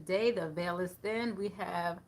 today. The veil is thin. We have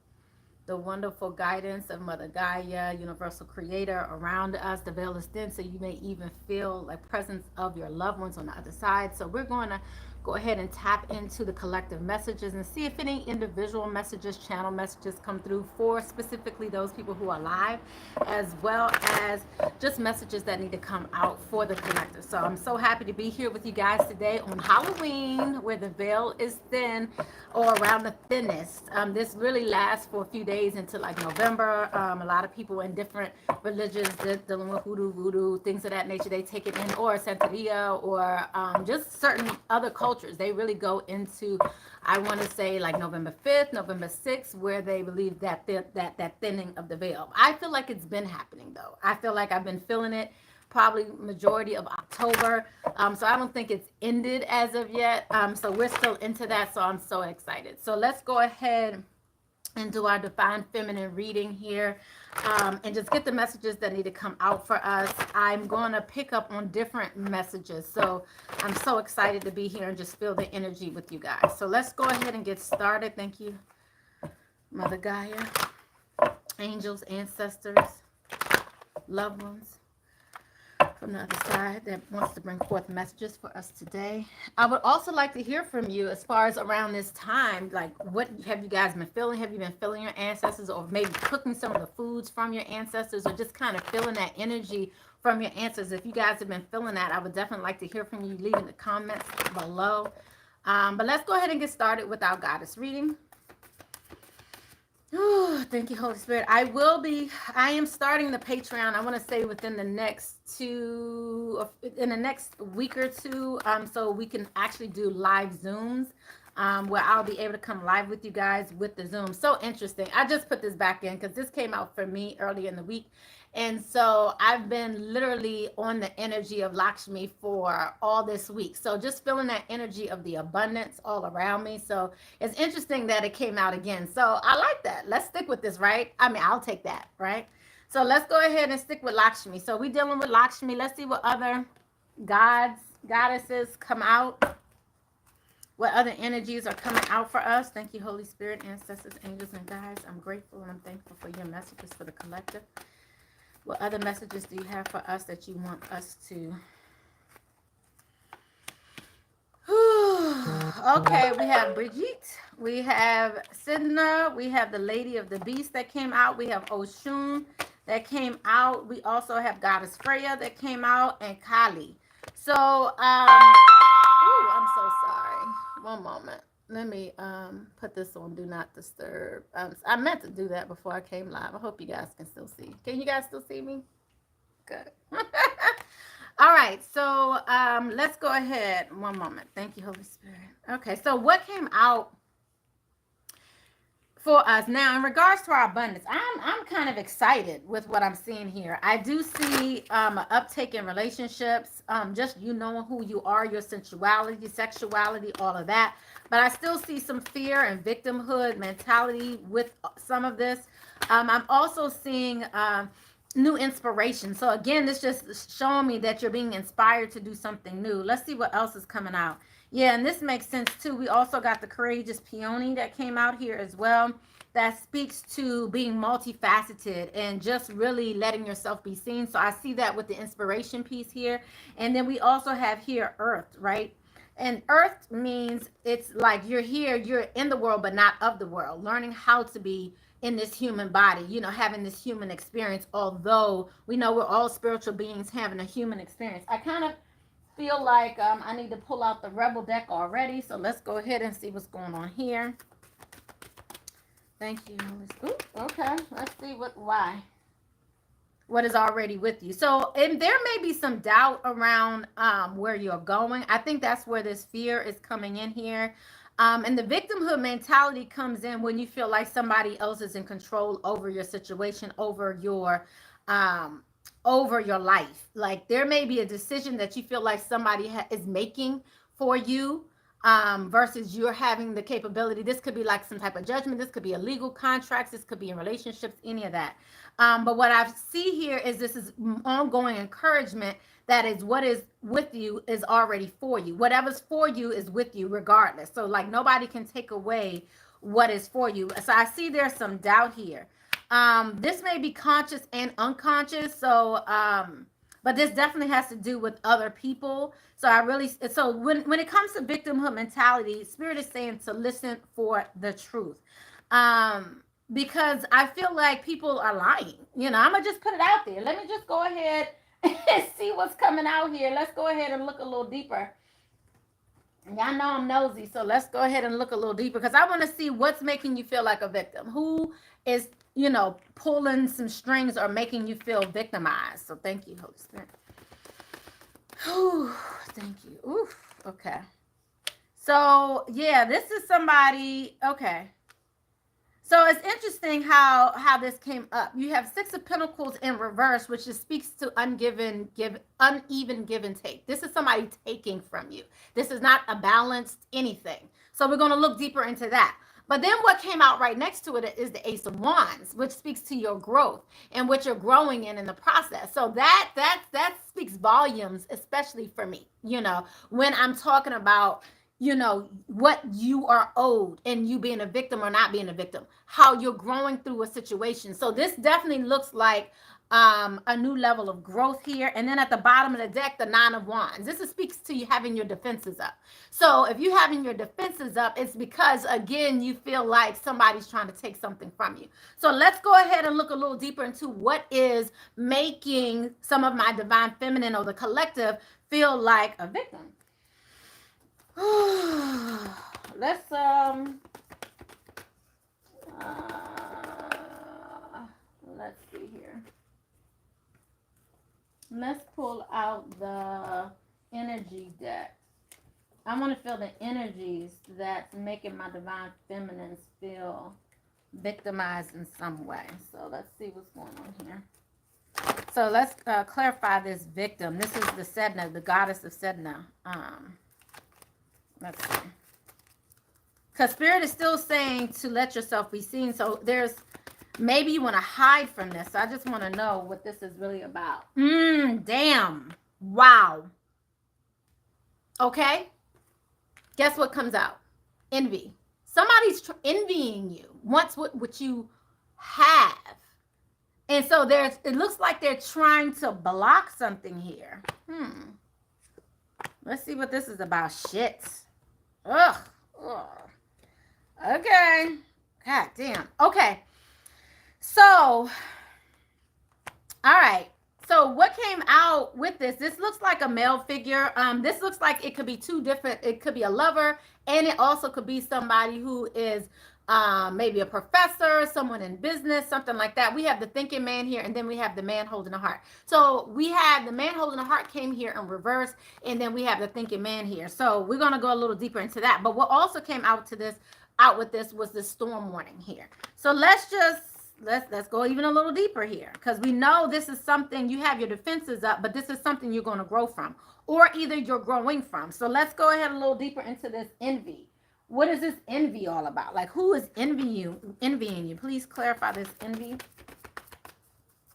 the wonderful guidance of Mother Gaia, universal creator around us. The veil is thin, so you may even feel like presence of your loved ones on the other side. So we're going to go ahead and tap into the collective messages and see if any individual messages, channel messages come through for specifically those people who are live, as well as just messages that need to come out for the collective. So I'm so happy to be here with you guys today on Halloween, where the veil is thin, or around the thinnest. This really lasts for a few days into like November. A lot of people in different religions dealing with hoodoo, voodoo, things of that nature, they take it in, or Santeria, or just certain other cultures. They really go into, I want to say, like November 5th, November 6th, where they believe that thinning of the veil. I feel like it's been happening though. I feel like I've been feeling it probably majority of October. So I don't think it's ended as of yet. So we're still into that. So I'm so excited. So let's go ahead and do our divine feminine reading here, and just get the messages that need to come out for us. I'm going to pick up on different messages. So I'm so excited to be here and just feel the energy with you guys. So let's go ahead and get started. Thank you, Mother Gaia, angels, ancestors, loved ones from the other side that wants to bring forth messages for us today. I would also like to hear from you as far as around this time, like what have you guys been feeling? Have you been feeling your ancestors, or maybe cooking some of the foods from your ancestors, or just kind of feeling that energy from your ancestors? If you guys have been feeling that, I would definitely like to hear from you. Leave in the comments below. But let's go ahead and get started with our goddess reading. Oh, thank you, Holy Spirit. I am starting the Patreon, I want to say within the next week or two, so we can actually do live Zooms, where I'll be able to come live with you guys with the Zoom. So interesting. I just put this back in because this came out for me early in the week. And so I've been literally on the energy of Lakshmi for all this week. So just feeling that energy of the abundance all around me. So it's interesting that it came out again. So I like that. Let's stick with this, right? I mean, I'll take that, right? So let's go ahead and stick with Lakshmi. So we're dealing with Lakshmi. Let's see what other gods, goddesses come out. What other energies are coming out for us. Thank you, Holy Spirit, ancestors, angels, and guides. I'm grateful and I'm thankful for your messages for the collective. What other messages do you have for us that you want us to? Okay, we have Brigitte, we have Sidna, we have the Lady of the Beast that came out, we have Oshun that came out, we also have Goddess Freya that came out, and Kali. So, I'm so sorry. One moment. Let me put this on Do Not Disturb. I meant to do that before I came live. I hope you guys can still see. Can you guys still see me? Good. All right. So let's go ahead. One moment. Thank you, Holy Spirit. Okay. So what came out for us now in regards to our abundance? I'm kind of excited with what I'm seeing here. I do see an uptake in relationships, just knowing who you are, your sensuality, sexuality, all of that. But I still see some fear and victimhood mentality with some of this. I'm also seeing new inspiration. So again, this just showing me that you're being inspired to do something new. Let's see what else is coming out. Yeah, and this makes sense too. We also got the courageous peony that came out here as well. That speaks to being multifaceted and just really letting yourself be seen. So I see that with the inspiration piece here. And then we also have here earth, right? And earth means it's like you're here, you're in the world, but not of the world. Learning how to be in this human body, having this human experience, although we know we're all spiritual beings having a human experience. I kind of feel like I need to pull out the Rebel deck already. So let's go ahead and see what's going on here. Thank you. Ooh, okay, let's see why. What is already with you. So, and there may be some doubt around where you're going. I think that's where this fear is coming in here. And the victimhood mentality comes in when you feel like somebody else is in control over your situation, over your life. Like there may be a decision that you feel like somebody is making for you. versus you're having the capability. This could be like some type of judgment. This could be a legal contracts. This could be in relationships, any of that. But what I see here is this is ongoing encouragement that is what is with you is already for you. Whatever's for you is with you regardless. So like nobody can take away what is for you. So I see there's some doubt here. This may be conscious and unconscious. So but this definitely has to do with other people. So I really, so when it comes to victimhood mentality, Spirit is saying to listen for the truth. Because I feel like people are lying. You know, I'm gonna just put it out there. Let me just go ahead and see what's coming out here. Let's go ahead and look a little deeper. Y'all know I'm nosy, so let's go ahead and look a little deeper because I want to see what's making you feel like a victim. Who is, you know, pulling some strings or making you feel victimized? So thank you, Holy Spirit. Whew, thank you. Oof. Okay. So yeah, this is somebody. Okay. So it's interesting how this came up. You have Six of Pentacles in reverse, which just speaks to uneven give and take. This is somebody taking from you. This is not a balanced anything. So we're going to look deeper into that. But then what came out right next to it is the Ace of Wands, which speaks to your growth and what you're growing in the process. So that speaks volumes, especially for me, you know, when I'm talking about, you know, what you are owed and you being a victim or not being a victim, how you're growing through a situation. So this definitely looks like a new level of growth here. And then at the bottom of the deck, the Nine of Wands. This speaks to you having your defenses up. So if you're having your defenses up, it's because, again, you feel like somebody's trying to take something from you. So let's go ahead and look a little deeper into what is making some of my divine feminine or the collective feel like a victim. Let's let's see here. Let's pull out the energy deck. I want to feel the energies that's making my divine feminines feel victimized in some way. So let's see what's going on here. So let's clarify this victim. This is the Sedna, the goddess of Sedna. Let's see. Because Spirit is still saying to let yourself be seen. So there's, maybe you want to hide from this. So I just want to know what this is really about. Damn. Wow. Okay. Guess what comes out? Envy. Somebody's envying you. Wants what you have. And so it looks like they're trying to block something here. Let's see what this is about. Shit. Ugh. Okay. God damn. Okay. So, all right. So what came out with this? This looks like a male figure. This looks like it could be two different. It could be a lover, and it also could be somebody who is maybe a professor, someone in business, something like that. We have the thinking man here, and then we have the man holding a heart. So we have the man holding a heart came here in reverse, and then we have the thinking man here. So we're gonna go a little deeper into that. But what also came out with this was the storm warning here. So let's go even a little deeper here, because we know this is something you have your defenses up, but this is something you're going to grow from, or either you're growing from. So let's go ahead a little deeper into this envy. What is this envy all about? Like, who is envying you? Please clarify this envy.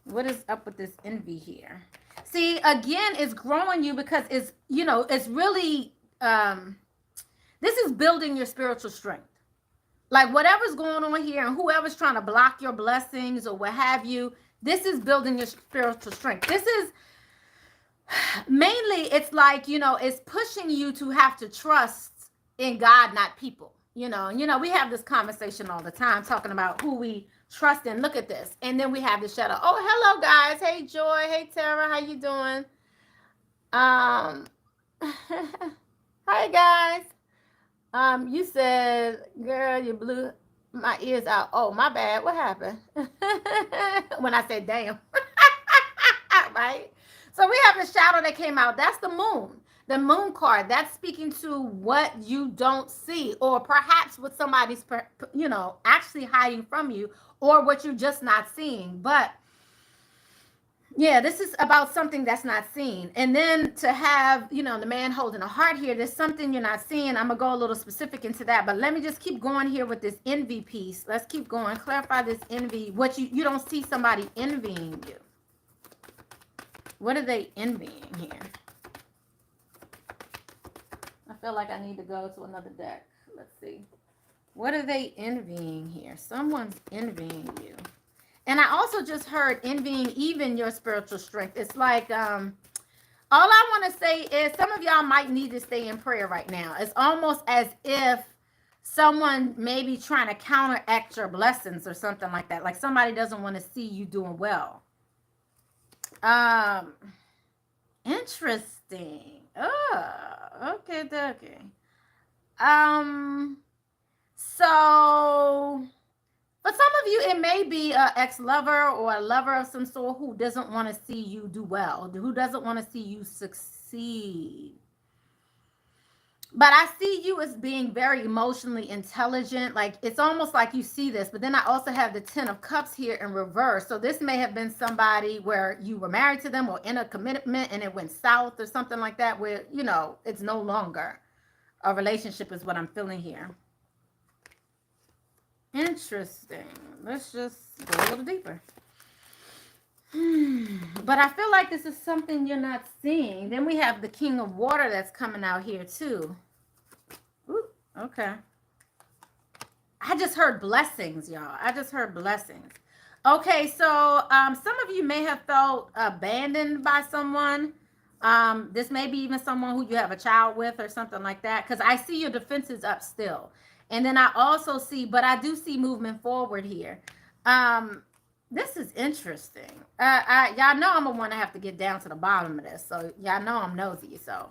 What is up with this envy here? See, again, it's growing you because it's, you know, it's really, this is building your spiritual strength. Like whatever's going on here and whoever's trying to block your blessings or what have you, this is building your spiritual strength. This is mainly, it's like, you know, it's pushing you to have to trust in God, not people. You know, we have this conversation all the time talking about who we trust in. Look at this. And then we have the shadow. Oh, hello guys. Hey Joy. Hey Tara. How you doing? Hi guys. You said, girl, you blew my ears out. Oh, my bad. What happened? When I said, damn. Right? So we have the shadow that came out. That's the moon. The moon card. That's speaking to what you don't see, or perhaps what somebody's, you know, actually hiding from you, or what you're just not seeing. But Yeah, this is about something that's not seen. And then to have, the man holding a heart here, there's something you're not seeing. I'm going to go a little specific into that. But let me just keep going here with this envy piece. Let's keep going. Clarify this envy. What you don't see somebody envying you. What are they envying here? I feel like I need to go to another deck. Let's see. What are they envying here? Someone's envying you. And I also just heard envying even your spiritual strength. It's like, all I want to say is some of y'all might need to stay in prayer right now. It's almost as if someone may be trying to counteract your blessings or something like that. Like somebody doesn't want to see you doing well. Interesting. Oh, okay. So for some of you, it may be an ex-lover or a lover of some sort who doesn't want to see you do well, who doesn't want to see you succeed. But I see you as being very emotionally intelligent. Like it's almost like you see this, but then I also have the 10 of Cups here in reverse. So this may have been somebody where you were married to them or in a commitment and it went south or something like that, where, it's no longer a relationship is what I'm feeling here. Interesting. Let's just go a little deeper. But I feel like this is something you're not seeing. Then we have the King of Water that's coming out here too. Ooh, okay. I just heard blessings, y'all. I just heard blessings. Okay, so some of you may have felt abandoned by someone. This may be even someone who you have a child with or something like that. Because I see your defenses up still. And then I also see, but I do see movement forward here. This is interesting. Y'all know I'm gonna want to have to get down to the bottom of this. So y'all know I'm nosy. So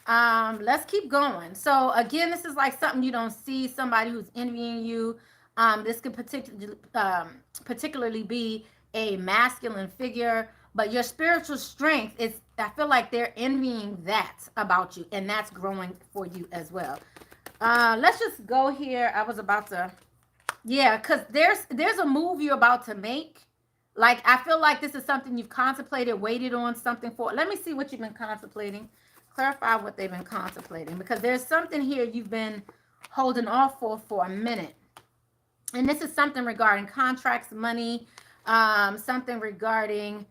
let's keep going. So again, this is like something you don't see. Somebody who's envying you. This could particularly be a masculine figure, but your spiritual strength is. I feel like they're envying that about you, and that's growing for you as well. Let's just go here. I was about to. Yeah, because there's a move you're about to make. Like, I feel like this is something you've contemplated, waited on something for. Let me see what you've been contemplating. Clarify what they've been contemplating. Because there's something here you've been holding off for a minute. And this is something regarding contracts, money, something regarding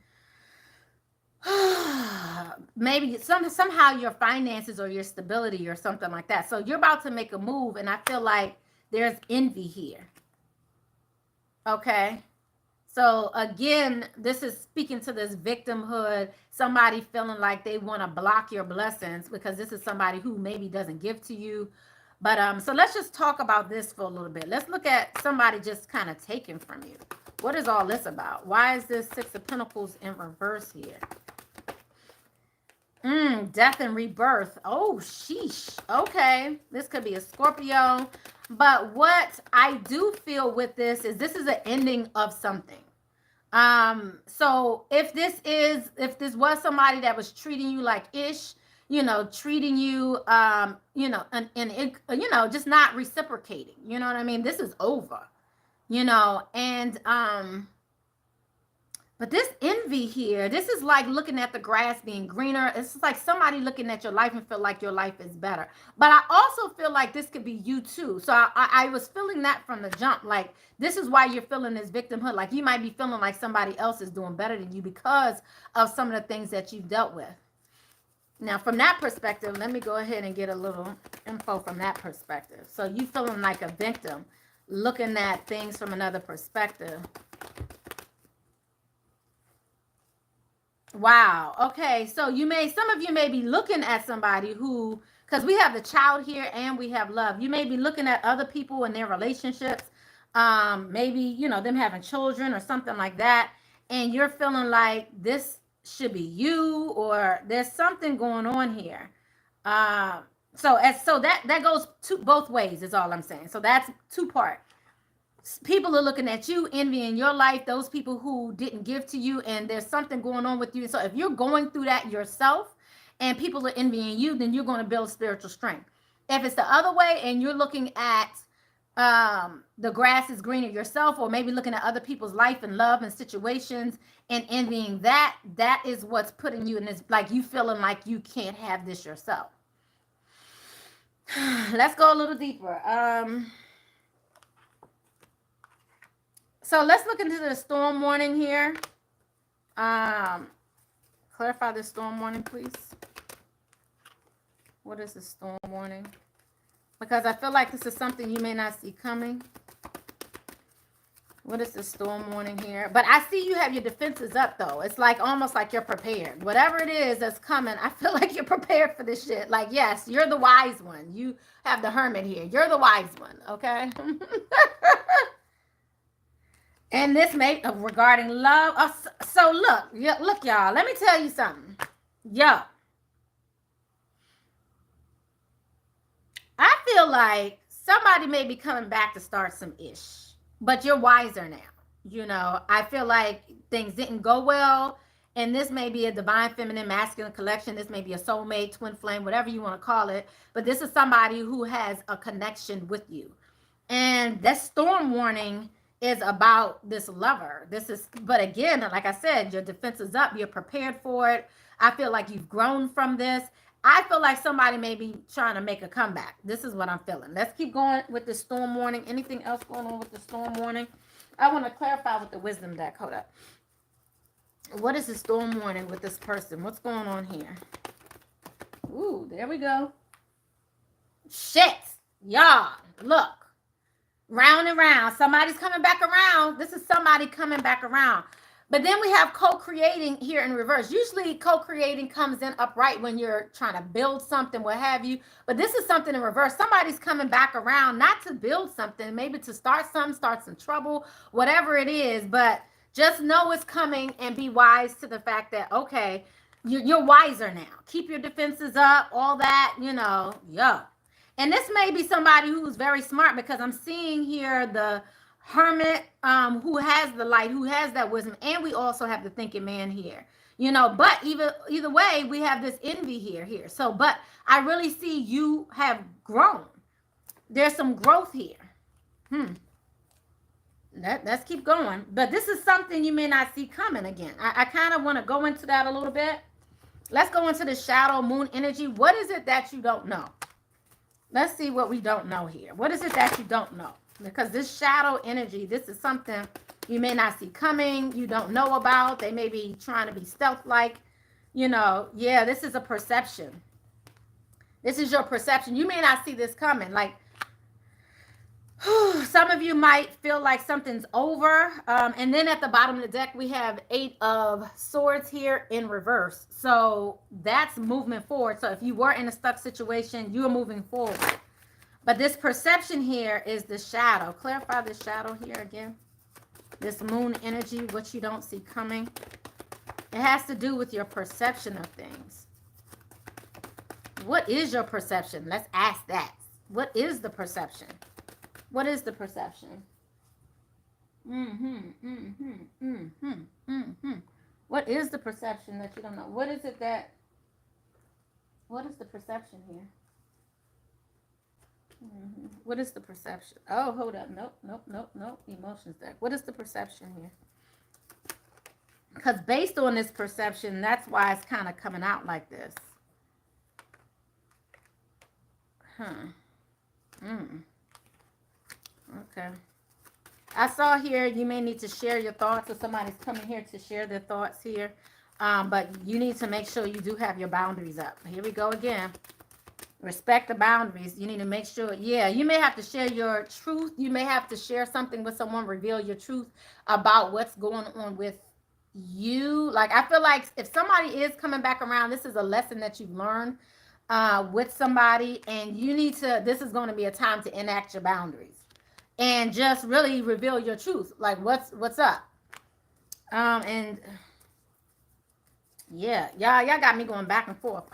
maybe somehow your finances or your stability or something like that. So you're about to make a move, and I feel like there's envy here. Okay. So again, this is speaking to this victimhood, somebody feeling like they want to block your blessings because this is somebody who maybe doesn't give to you. But so let's just talk about this for a little bit. Let's look at somebody just kind of taken from you. What is all this about? Why is this Six of Pentacles in reverse here? Death and rebirth. Oh, sheesh. Okay. This could be a Scorpio. But what I do feel with this is an ending of something. So if this was somebody that was treating you like ish, treating you, and just not reciprocating, you know what I mean? This is over, and, but this envy here, this is like looking at the grass being greener. It's like somebody looking at your life and feel like your life is better. But I also feel like this could be you too. So I was feeling that from the jump. Like, this is why you're feeling this victimhood. Like, you might be feeling like somebody else is doing better than you because of some of the things that you've dealt with. Now, from that perspective, let me go ahead and get a little info from that perspective. So you feeling like a victim, looking at things from another perspective. Wow. Okay. So some of you may be looking at somebody who, because we have the child here and we have love. You may be looking at other people and their relationships. Maybe, them having children or something like that. And you're feeling like this should be you, or there's something going on here. So that goes to both ways is all I'm saying. So that's two part. People are looking at you, envying your life, those people who didn't give to you, and there's something going on with you. So if you're going through that yourself and people are envying you, then you're going to build spiritual strength. If it's the other way and you're looking at the grass is greener yourself, or maybe looking at other people's life and love and situations and envying that. That is what's putting you in this, like you feeling like you can't have this yourself. Let's go a little deeper. So let's look into the storm warning here. Clarify the storm warning, please. What is the storm warning? Because I feel like this is something you may not see coming. What is the storm warning here? But I see you have your defenses up, though. It's like almost like you're prepared. Whatever it is that's coming, I feel like you're prepared for this shit. Like, yes, you're the wise one. You have the hermit here. You're the wise one, okay? And this may regarding love. So look, y'all. Let me tell you something. Yo, I feel like somebody may be coming back to start some ish, but you're wiser now. You know, I feel like things didn't go well, and this may be a divine feminine masculine collection. This may be a soulmate, twin flame, whatever you want to call it. But this is somebody who has a connection with you, and that storm warning is about this lover. But again, like I said, your defense is up. You're prepared for it. I feel like you've grown from this. I feel like somebody may be trying to make a comeback. This is what I'm feeling. Let's keep going with the storm warning. Anything else going on with the storm warning? I want to clarify with the wisdom deck. Hold up. What is the storm warning with this person? What's going on here? Ooh, there we go. Shit. Y'all, look. Round and round. Somebody's coming back around. This is somebody coming back around. But then we have co-creating here in reverse. Usually co-creating comes in upright when you're trying to build something, what have you. But this is something in reverse. Somebody's coming back around, not to build something, maybe to start something, start some trouble, whatever it is. But just know it's coming and be wise to the fact that, okay, you're wiser now. Keep your defenses up, all that, yeah. And this may be somebody who's very smart, because I'm seeing here the hermit who has the light, who has that wisdom, and we also have the thinking man here. But either way, we have this envy here. So, but I really see you have grown. There's some growth here. Let's keep going. But this is something you may not see coming again. I kind of want to go into that a little bit. Let's go into the shadow moon energy. What is it that you don't know? Let's see what we don't know here. What is it that you don't know? Because this shadow energy, this is something you may not see coming, you don't know about. They may be trying to be stealth-like. Yeah, this is a perception. This is your perception. You may not see this coming. Like, some of you might feel like something's over. And then at the bottom of the deck, we have 8 of Swords here in reverse. So that's movement forward. So if you were in a stuck situation, you are moving forward. But this perception here is the shadow. Clarify the shadow here again. This moon energy, what you don't see coming. It has to do with your perception of things. What is your perception? Let's ask that. What is the perception? What is the perception? What is the perception that you don't know? What is the perception here? What is the perception? Oh, hold up. Nope. Emotions deck. What is the perception here? Because based on this perception, that's why it's kind of coming out like this. Okay. I saw here you may need to share your thoughts, or somebody's coming here to share their thoughts here. But you need to make sure you do have your boundaries up. Here we go again. Respect the boundaries. You need to make sure, you may have to share your truth. You may have to share something with someone, reveal your truth about what's going on with you. Like, I feel like if somebody is coming back around, this is a lesson that you've learned with somebody, and you need to, this is going to be a time to enact your boundaries and just really reveal your truth. Like, what's up? And yeah, y'all got me going back and forth.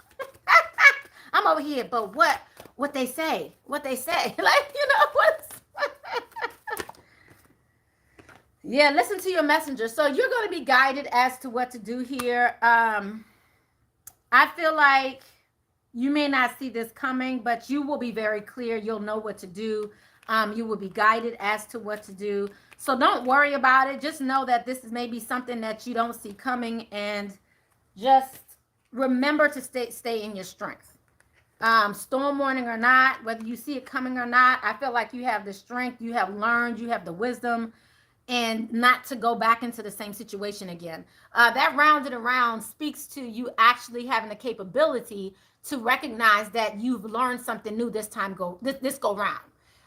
I'm over here, but what they say, like, what's yeah, listen to your messenger. So you're going to be guided as to what to do here. I feel like you may not see this coming, but you will be very clear. You'll know what to do. You will be guided as to what to do. So don't worry about it. Just know that this is maybe something that you don't see coming, and just remember to stay in your strength. Storm warning or not, whether you see it coming or not, I feel like you have the strength, you have learned, you have the wisdom, and not to go back into the same situation again. That rounded around speaks to you actually having the capability to recognize that you've learned something new this go round.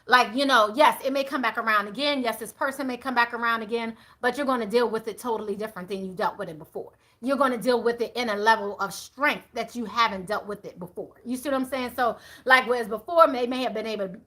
Like, yes, it may come back around again. Yes, this person may come back around again, but you're going to deal with it totally different than you dealt with it before. You're going to deal with it in a level of strength that you haven't dealt with it before. You see what I'm saying? So, like, whereas before, they may have been able to,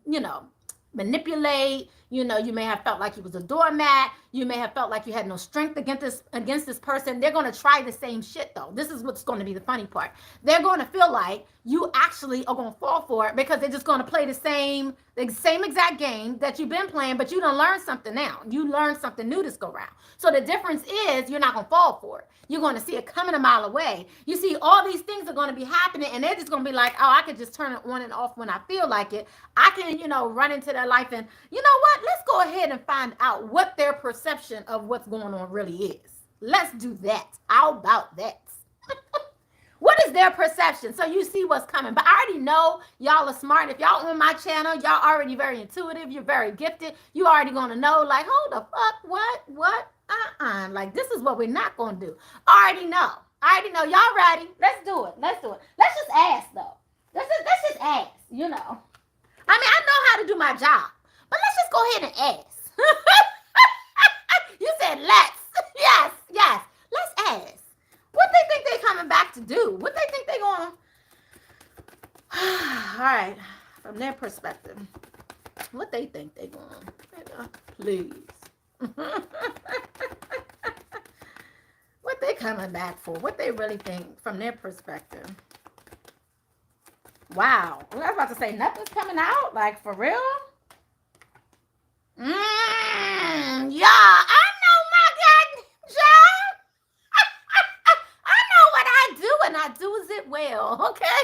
manipulate. You may have felt like you was a doormat. You may have felt like you had no strength against this person. They're going to try the same shit, though. This is what's going to be the funny part. They're going to feel like you actually are going to fall for it, because they're just going to play the same exact game that you've been playing, but you done learn something now. You learned something new this go round. So the difference is you're not going to fall for it. You're going to see it coming a mile away. You see, all these things are going to be happening, and they're just going to be like, oh, I could just turn it on and off when I feel like it. I can, run into their life, and you know what? Let's go ahead and find out what their perception of what's going on really is. Let's do that. How about that? What is their perception? So you see what's coming. But I already know y'all are smart. If y'all on my channel, y'all already very intuitive. You're very gifted. You already going to know, like, hold the fuck, what? Like, this is what we're not going to do. I already know. Y'all ready? Let's do it. Let's just ask, though. Let's just ask, I mean, I know how to do my job, but let's just go ahead and ask. You said let's. Yes. Let's ask. What they think they coming back to do? What they think they going? All right, from their perspective, what they think they going? Please. What they coming back for? What they really think from their perspective? Wow. I was about to say nothing's coming out. Like, for real? Yeah. I know my goddamn job. I know what I do, and I do it well. Okay.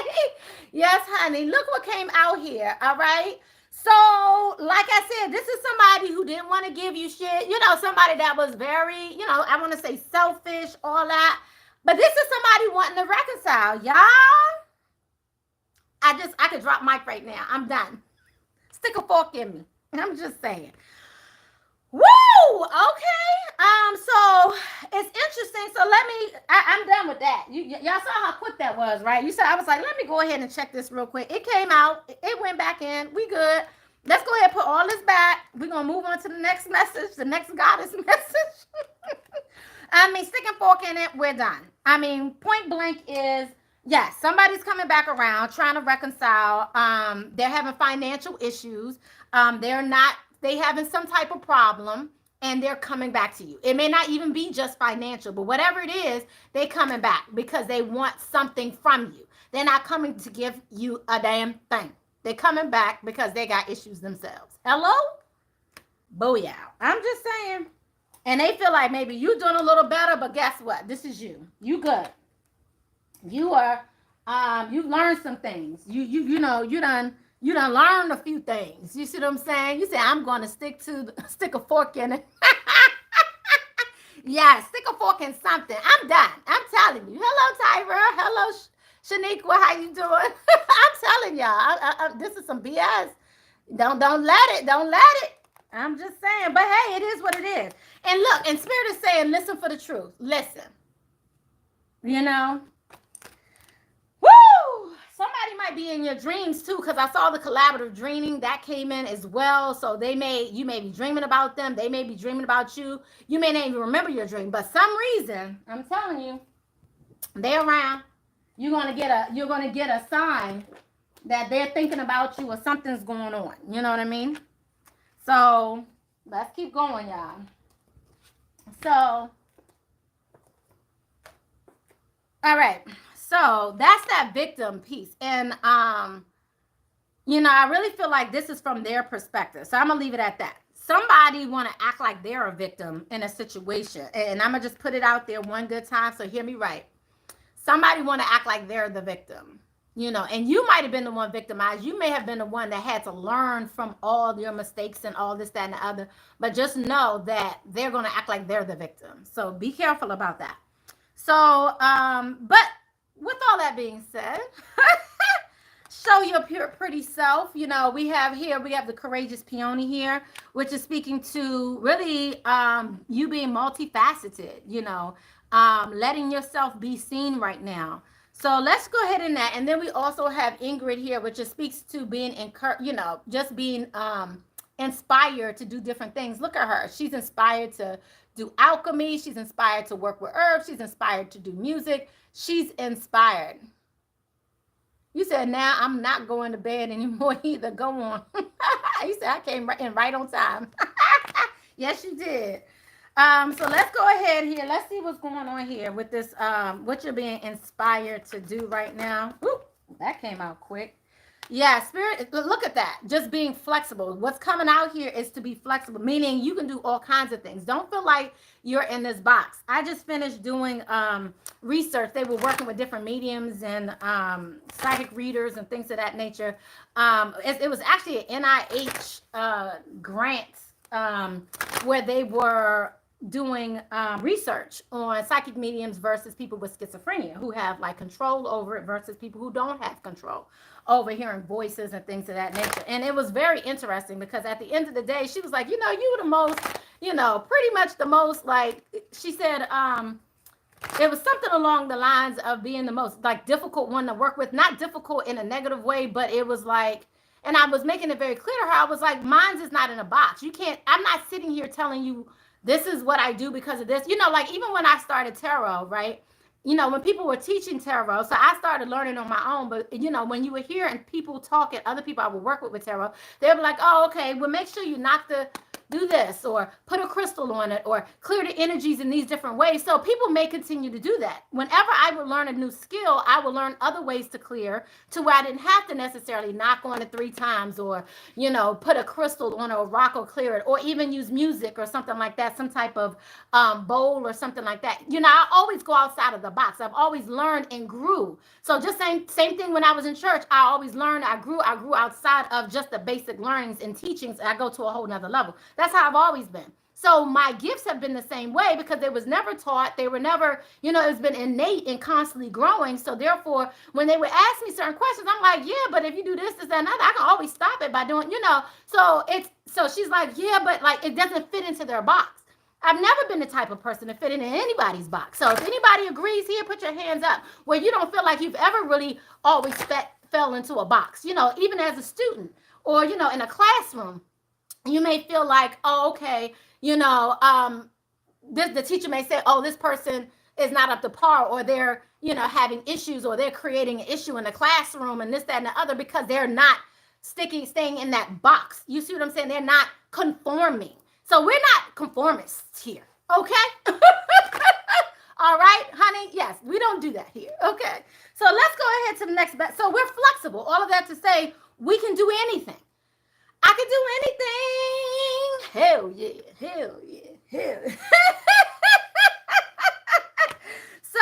Yes, honey. Look what came out here. All right. So, like I said, this is somebody who didn't want to give you shit. Somebody that was very, I want to say selfish, all that. But this is somebody wanting to reconcile, y'all. I could drop mic right now. I'm done. Stick a fork in me. I'm just saying. Woo! Okay. So it's interesting. So I'm done with that. Y'all saw how quick that was, right? I was like, let me go ahead and check this real quick. It came out. It went back in. We good. Let's go ahead and put all this back. We're going to move on to the next message, the next goddess message. Stick a fork in it. We're done. Point blank is, yes, somebody's coming back around trying to reconcile. They're having financial issues. They having some type of problem, and they're coming back to you. It may not even be just financial, but whatever it is, they coming back because they want something from you. They're not coming to give you a damn thing. They're coming back because they got issues themselves. Hello? Booyah. I'm just saying. And they feel like maybe you're doing a little better, but guess what? This is you. You good. You are, you've learned some things. You done learned a few things. You see what I'm saying? You say, I'm going to stick a fork in it. Yeah, stick a fork in something. I'm done. I'm telling you. Hello, Tyra. Hello, Shaniqua. How you doing? I'm telling y'all. This is some BS. Don't let it. I'm just saying. But hey, it is what it is. And look, and Spirit is saying, listen for the truth. Listen. Woo! Somebody might be in your dreams too, because I saw the collaborative dreaming that came in as well. So you may be dreaming about them. They may be dreaming about you. You may not even remember your dream, but some reason, I'm telling you, they're around. You're gonna get a sign that they're thinking about you or something's going on. You know what I mean? So let's keep going, y'all. So, all right. So that's that victim piece. And, I really feel like this is from their perspective. So I'm going to leave it at that. Somebody want to act like they're a victim in a situation. And I'm going to just put it out there one good time. So hear me right. Somebody want to act like they're the victim. And you might have been the one victimized. You may have been the one that had to learn from all your mistakes and all this, that, and the other. But just know that they're going to act like they're the victim. So be careful about that. So, but with all that being said, show your pure, pretty self. We have the courageous peony here, which is speaking to really you being multifaceted, letting yourself be seen right now. So let's go ahead in that. And then we also have Ingrid here, which just speaks to being just being inspired to do different things. Look at her. She's inspired to do alchemy. She's inspired to work with herbs. She's inspired to do music. She's inspired. You said, now I'm not going to bed anymore either. Go on. You said I came in right on time. Yes, you did. So let's go ahead here. Let's see what's going on here with this, what you're being inspired to do right now. Ooh, that came out quick. Yeah, spirit, look at that. Just being flexible. What's coming out here is to be flexible, meaning you can do all kinds of things. Don't feel like you're in this box. I just finished doing research. They were working with different mediums and psychic readers and things of that nature. It was actually an NIH grant where they were doing research on psychic mediums versus people with schizophrenia who have like control over it versus people who don't have control over hearing voices and things of that nature. And it was very interesting because at the end of the day, she was like, you were the most, pretty much the most, like, she said, it was something along the lines of being the most like difficult one to work with, not difficult in a negative way, but it was like, and I was making it very clear to her. I was like, mine's is not in a box. I'm not sitting here telling you this is what I do because of this. Like even when I started tarot, right? When people were teaching tarot, so I started learning on my own. But, when you were hearing people talking, other people I would work with tarot, they'd be like, oh, okay, well, make sure you do this or put a crystal on it or clear the energies in these different ways. So people may continue to do that. Whenever I would learn a new skill, I would learn other ways to clear to where I didn't have to necessarily knock on it 3 times or, put a crystal on a rock or clear it or even use music or something like that, some type of bowl or something like that. I always go outside of the box. I've always learned and grew. So just same thing when I was in church, I always learned, I grew outside of just the basic learnings and teachings. And I go to a whole nother level. That's how I've always been. So my gifts have been the same way because they was never taught. They were never, it's been innate and constantly growing. So therefore, when they would ask me certain questions, I'm like, yeah, but if you do this, that, and that, I can always stop it by doing, So she's like, yeah, but like it doesn't fit into their box. I've never been the type of person to fit into anybody's box. So if anybody agrees here, put your hands up where you don't feel like you've ever really always fell into a box, even as a student or, in a classroom. You may feel like, oh, okay, the teacher may say, oh, this person is not up to par or they're, having issues or they're creating an issue in the classroom and this, that, and the other because they're not staying in that box. You see what I'm saying? They're not conforming. So we're not conformists here, okay? All right, honey? Yes, we don't do that here, okay? So let's go ahead to the next. So we're flexible. All of that to say we can do anything. I can do anything. Hell yeah, hell yeah, hell yeah. So,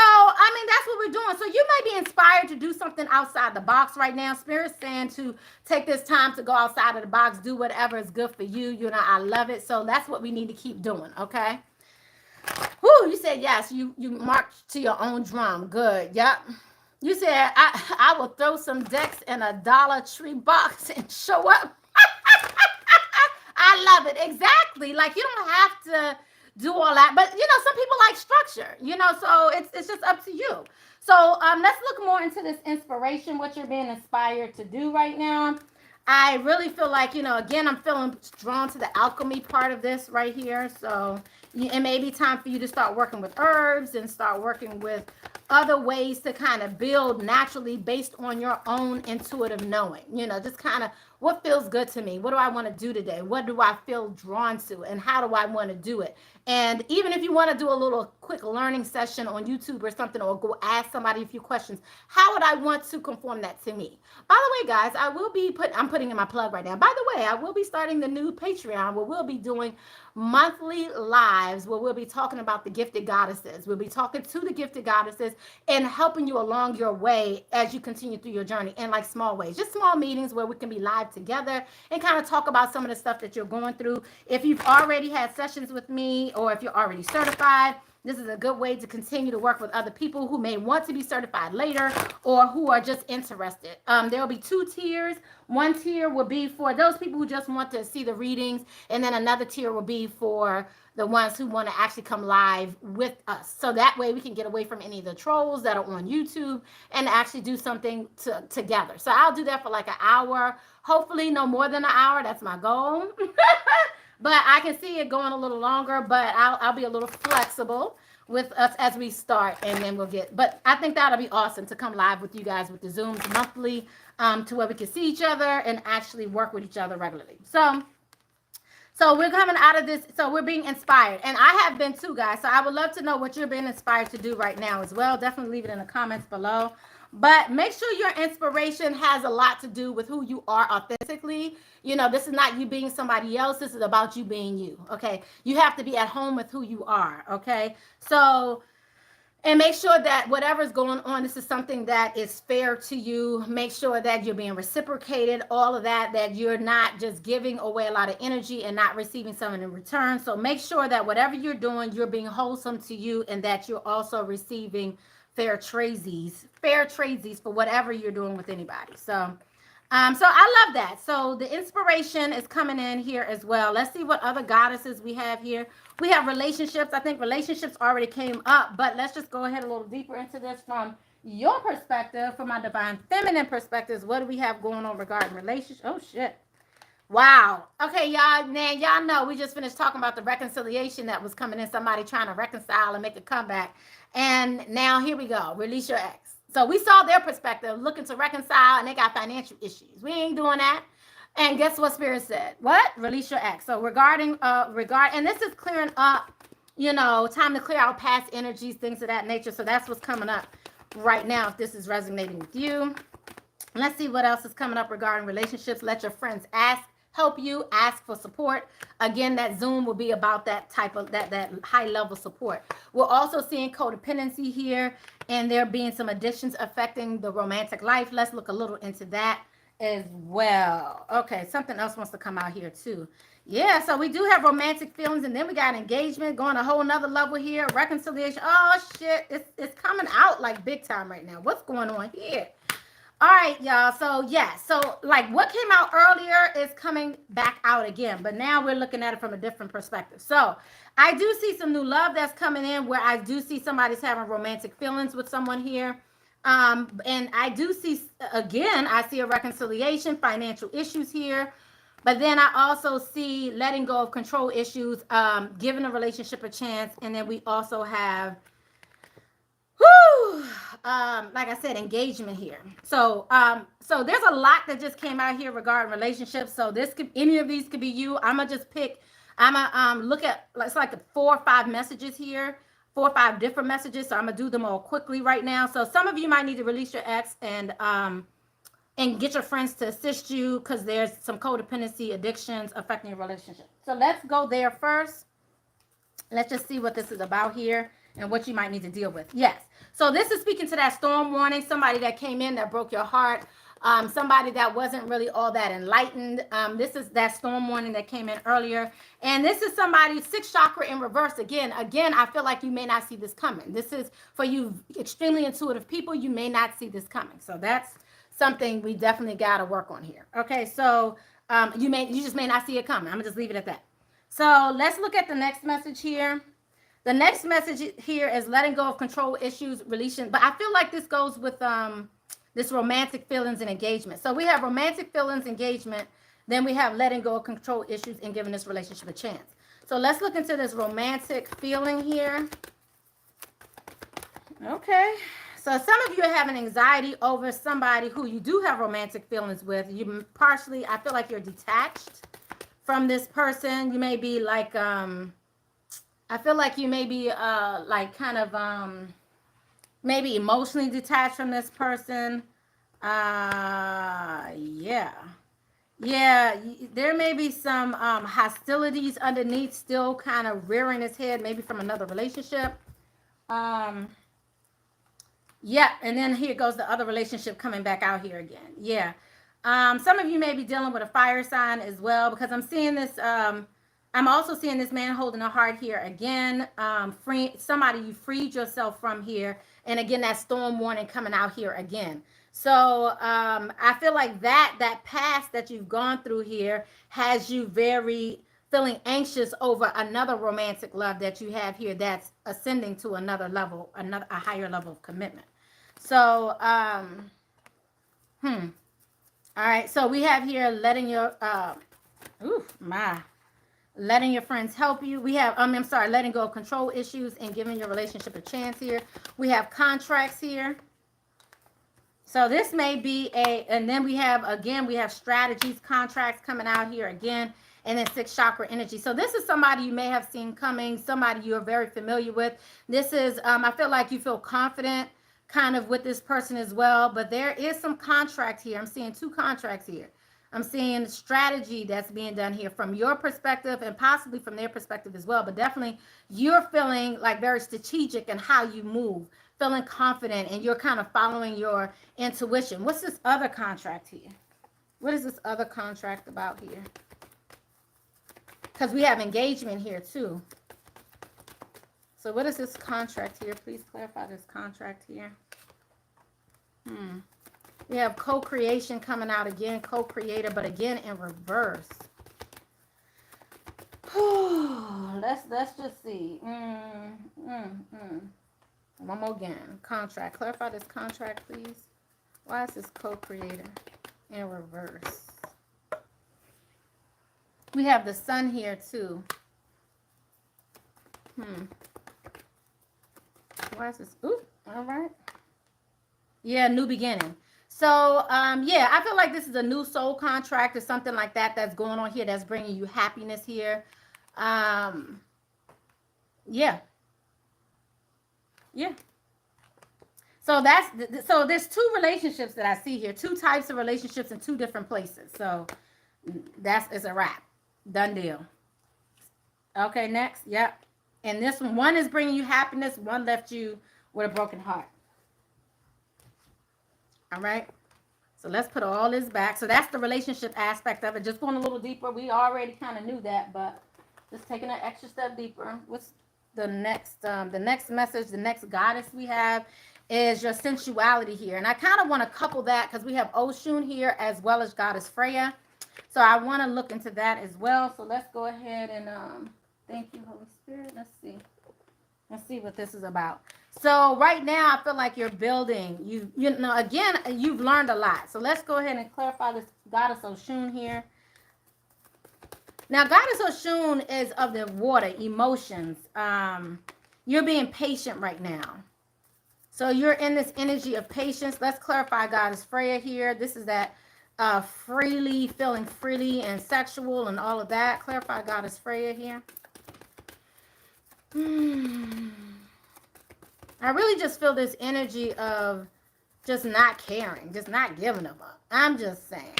that's what we're doing. So you may be inspired to do something outside the box right now. Spirit's saying to take this time to go outside of the box, do whatever is good for you. I love it. So that's what we need to keep doing, okay? Whoo, you said yes. You march to your own drum. Good. Yep. You said I will throw some decks in a Dollar Tree box and show up. I love it. Exactly. Like you don't have to do all that, but some people like structure, so it's just up to you. So let's look more into this inspiration, what you're being inspired to do right now. I really feel like, again, I'm feeling drawn to the alchemy part of this right here. So it may be time for you to start working with herbs and start working with other ways to kind of build naturally based on your own intuitive knowing, just kind of what feels good to me? What do I want to do today? What do I feel drawn to? And how do I want to do it? And even if you want to do a little quick learning session on YouTube or something, or go ask somebody a few questions, how would I want to conform that to me? By the way, guys, I'm putting in my plug right now. By the way, I will be starting the new Patreon where we'll be doing monthly lives where we'll be talking about the gifted goddesses. We'll be talking to the gifted goddesses and helping you along your way as you continue through your journey in like small ways, just small meetings where we can be live together and kind of talk about some of the stuff that you're going through. If you've already had sessions with me, or if you're already certified, this is a good way to continue to work with other people who may want to be certified later, or who are just interested. There will be 2 tiers. One tier will be for those people who just want to see the readings, and then another tier will be for the ones who want to actually come live with us. So that way we can get away from any of the trolls that are on YouTube and actually do something together. So I'll do that for like an hour, hopefully no more than an hour. That's my goal. But I can see it going a little longer, but I'll be a little flexible with us as we start, and then we'll get, but I think that'll be awesome to come live with you guys with the Zooms monthly, to where we can see each other and actually work with each other regularly. So we're coming out of this, so we're being inspired, and I have been too, guys. So I would love to know what you're being inspired to do right now as well. Definitely leave it in the comments below. But make sure your inspiration has a lot to do with who you are authentically. You know, this is not you being somebody else. This is about you being you, okay? You have to be at home with who you are, okay? So, and make sure that whatever's going on, this is something that is fair to you. Make sure that you're being reciprocated, all of that, that you're not just giving away a lot of energy and not receiving something in return. So make sure that whatever you're doing, you're being wholesome to you, and that you're also receiving fair tradesies for whatever you're doing with anybody. So I love that. So the inspiration is coming in here as well. Let's see what other goddesses we have here. We have relationships. I think relationships already came up, but let's just go ahead a little deeper into this from your perspective, from my divine feminine perspectives. What do we have going on regarding relationships? Oh shit. Wow. Okay, y'all, man, y'all know we just finished talking about the reconciliation that was coming in, somebody trying to reconcile and make a comeback. And now here we go. Release your ex. So we saw their perspective, looking to reconcile, and they got financial issues. We ain't doing that. And guess what Spirit said? What? Release your ex. So and this is clearing up, you know, time to clear out past energies, things of that nature. So that's what's coming up right now, if this is resonating with you. Let's see what else is coming up regarding relationships. Let your friends help you, ask for support. Again, that Zoom will be about that type of that high level support. We're also seeing codependency here, and there being some addictions affecting the romantic life. Let's look a little into that as well. Okay, something else wants to come out here too. Yeah, so we do have romantic feelings, and then we got engagement going a whole nother level here. Reconciliation. Oh shit, it's coming out like big time right now. What's going on here? All right, y'all. So, yeah. So, like, what came out earlier is coming back out again. But now we're looking at it from a different perspective. So, I do see some new love that's coming in, where I do see somebody's having romantic feelings with someone here. And I do see, again, I see a reconciliation, financial issues here. But then I also see letting go of control issues, giving a relationship a chance. And then we also have like I said, engagement here. So there's a lot that just came out here regarding relationships. So any of these could be you. I'm gonna just pick. I'm gonna look at, it's like 4 or 5 messages here, 4 or 5 different messages. So I'm gonna do them all quickly right now. So some of you might need to release your ex and get your friends to assist you, because there's some codependency addictions affecting your relationship. So let's go there first. Let's just see what this is about here and what you might need to deal with. Yes. So this is speaking to that storm warning, somebody that came in that broke your heart, somebody that wasn't really all that enlightened. This is that storm warning that came in earlier. And this is somebody, 6th chakra in reverse. Again, I feel like you may not see this coming. This is for you extremely intuitive people. You may not see this coming. So that's something we definitely got to work on here. Okay. So you just may not see it coming. I'm gonna just leave it at that. So let's look at the next message here. The next message here is letting go of control issues, releasing. But I feel like this goes with this romantic feelings and engagement. So we have romantic feelings, engagement. Then we have letting go of control issues and giving this relationship a chance. So let's look into this romantic feeling here. Okay. So some of you are having anxiety over somebody who you do have romantic feelings with. You partially, I feel like you're detached from this person. You may be like, I feel like you may be like kind of maybe emotionally detached from this person. Yeah. There may be some hostilities underneath still kind of rearing its head, maybe from another relationship. Yep. And then here goes the other relationship coming back out here again. Yeah. Some of you may be dealing with a fire sign as well, because I'm seeing this. I'm also seeing this man holding a heart here again. Free somebody, you freed yourself from here, and again that storm warning coming out here again. So I feel like that past that you've gone through here has you very feeling anxious over another romantic love that you have here that's ascending to another level, a higher level of commitment. So all right, so we have here letting your letting your friends help you. We have I'm sorry, letting go of control issues and giving your relationship a chance here. We have contracts here. So this may be and then we have, again, we have strategies, contracts coming out here again, and then sixth chakra energy. So this is somebody you may have seen coming, somebody you're very familiar with. This is, I feel like you feel confident kind of with this person as well, but there is some contract here. I'm seeing two contracts here. I'm seeing strategy that's being done here from your perspective and possibly from their perspective as well. But definitely you're feeling like very strategic in how you move, feeling confident, and you're kind of following your intuition. What's this other contract here? What is this other contract about here? Because we have engagement here too. So what is this contract here? Please clarify this contract here. We have co-creation coming out again, co-creator, but again in reverse. Let's just see. One more again. Contract. Clarify this contract, please. Why is this co-creator in reverse? We have the sun here too. Why is this? Ooh, all right. Yeah, new beginning. So, yeah, I feel like this is a new soul contract or something like that that's going on here that's bringing you happiness here. Yeah. Yeah. So so there's two relationships that I see here, two types of relationships in two different places. So it's a wrap. Done deal. Okay, next. Yep. And this one is bringing you happiness, one left you with a broken heart. All right. So let's put all this back. So that's the relationship aspect of it. Just going a little deeper. We already kind of knew that, but just taking an extra step deeper. What's the next message, the next goddess we have is your sensuality here. And I kind of want to couple that because we have Oshun here as well as goddess Freya. So I want to look into that as well. So let's go ahead and thank you, Holy Spirit. Let's see what this is about. So right now, I feel like you're building. You know, again, you've learned a lot. So let's go ahead and clarify this goddess Oshun here. Now, goddess Oshun is of the water, emotions. You're being patient right now. So you're in this energy of patience. Let's clarify goddess Freya here. This is that feeling freely and sexual and all of that. Clarify goddess Freya here. I really just feel this energy of just not caring, just not giving a fuck. I'm just saying.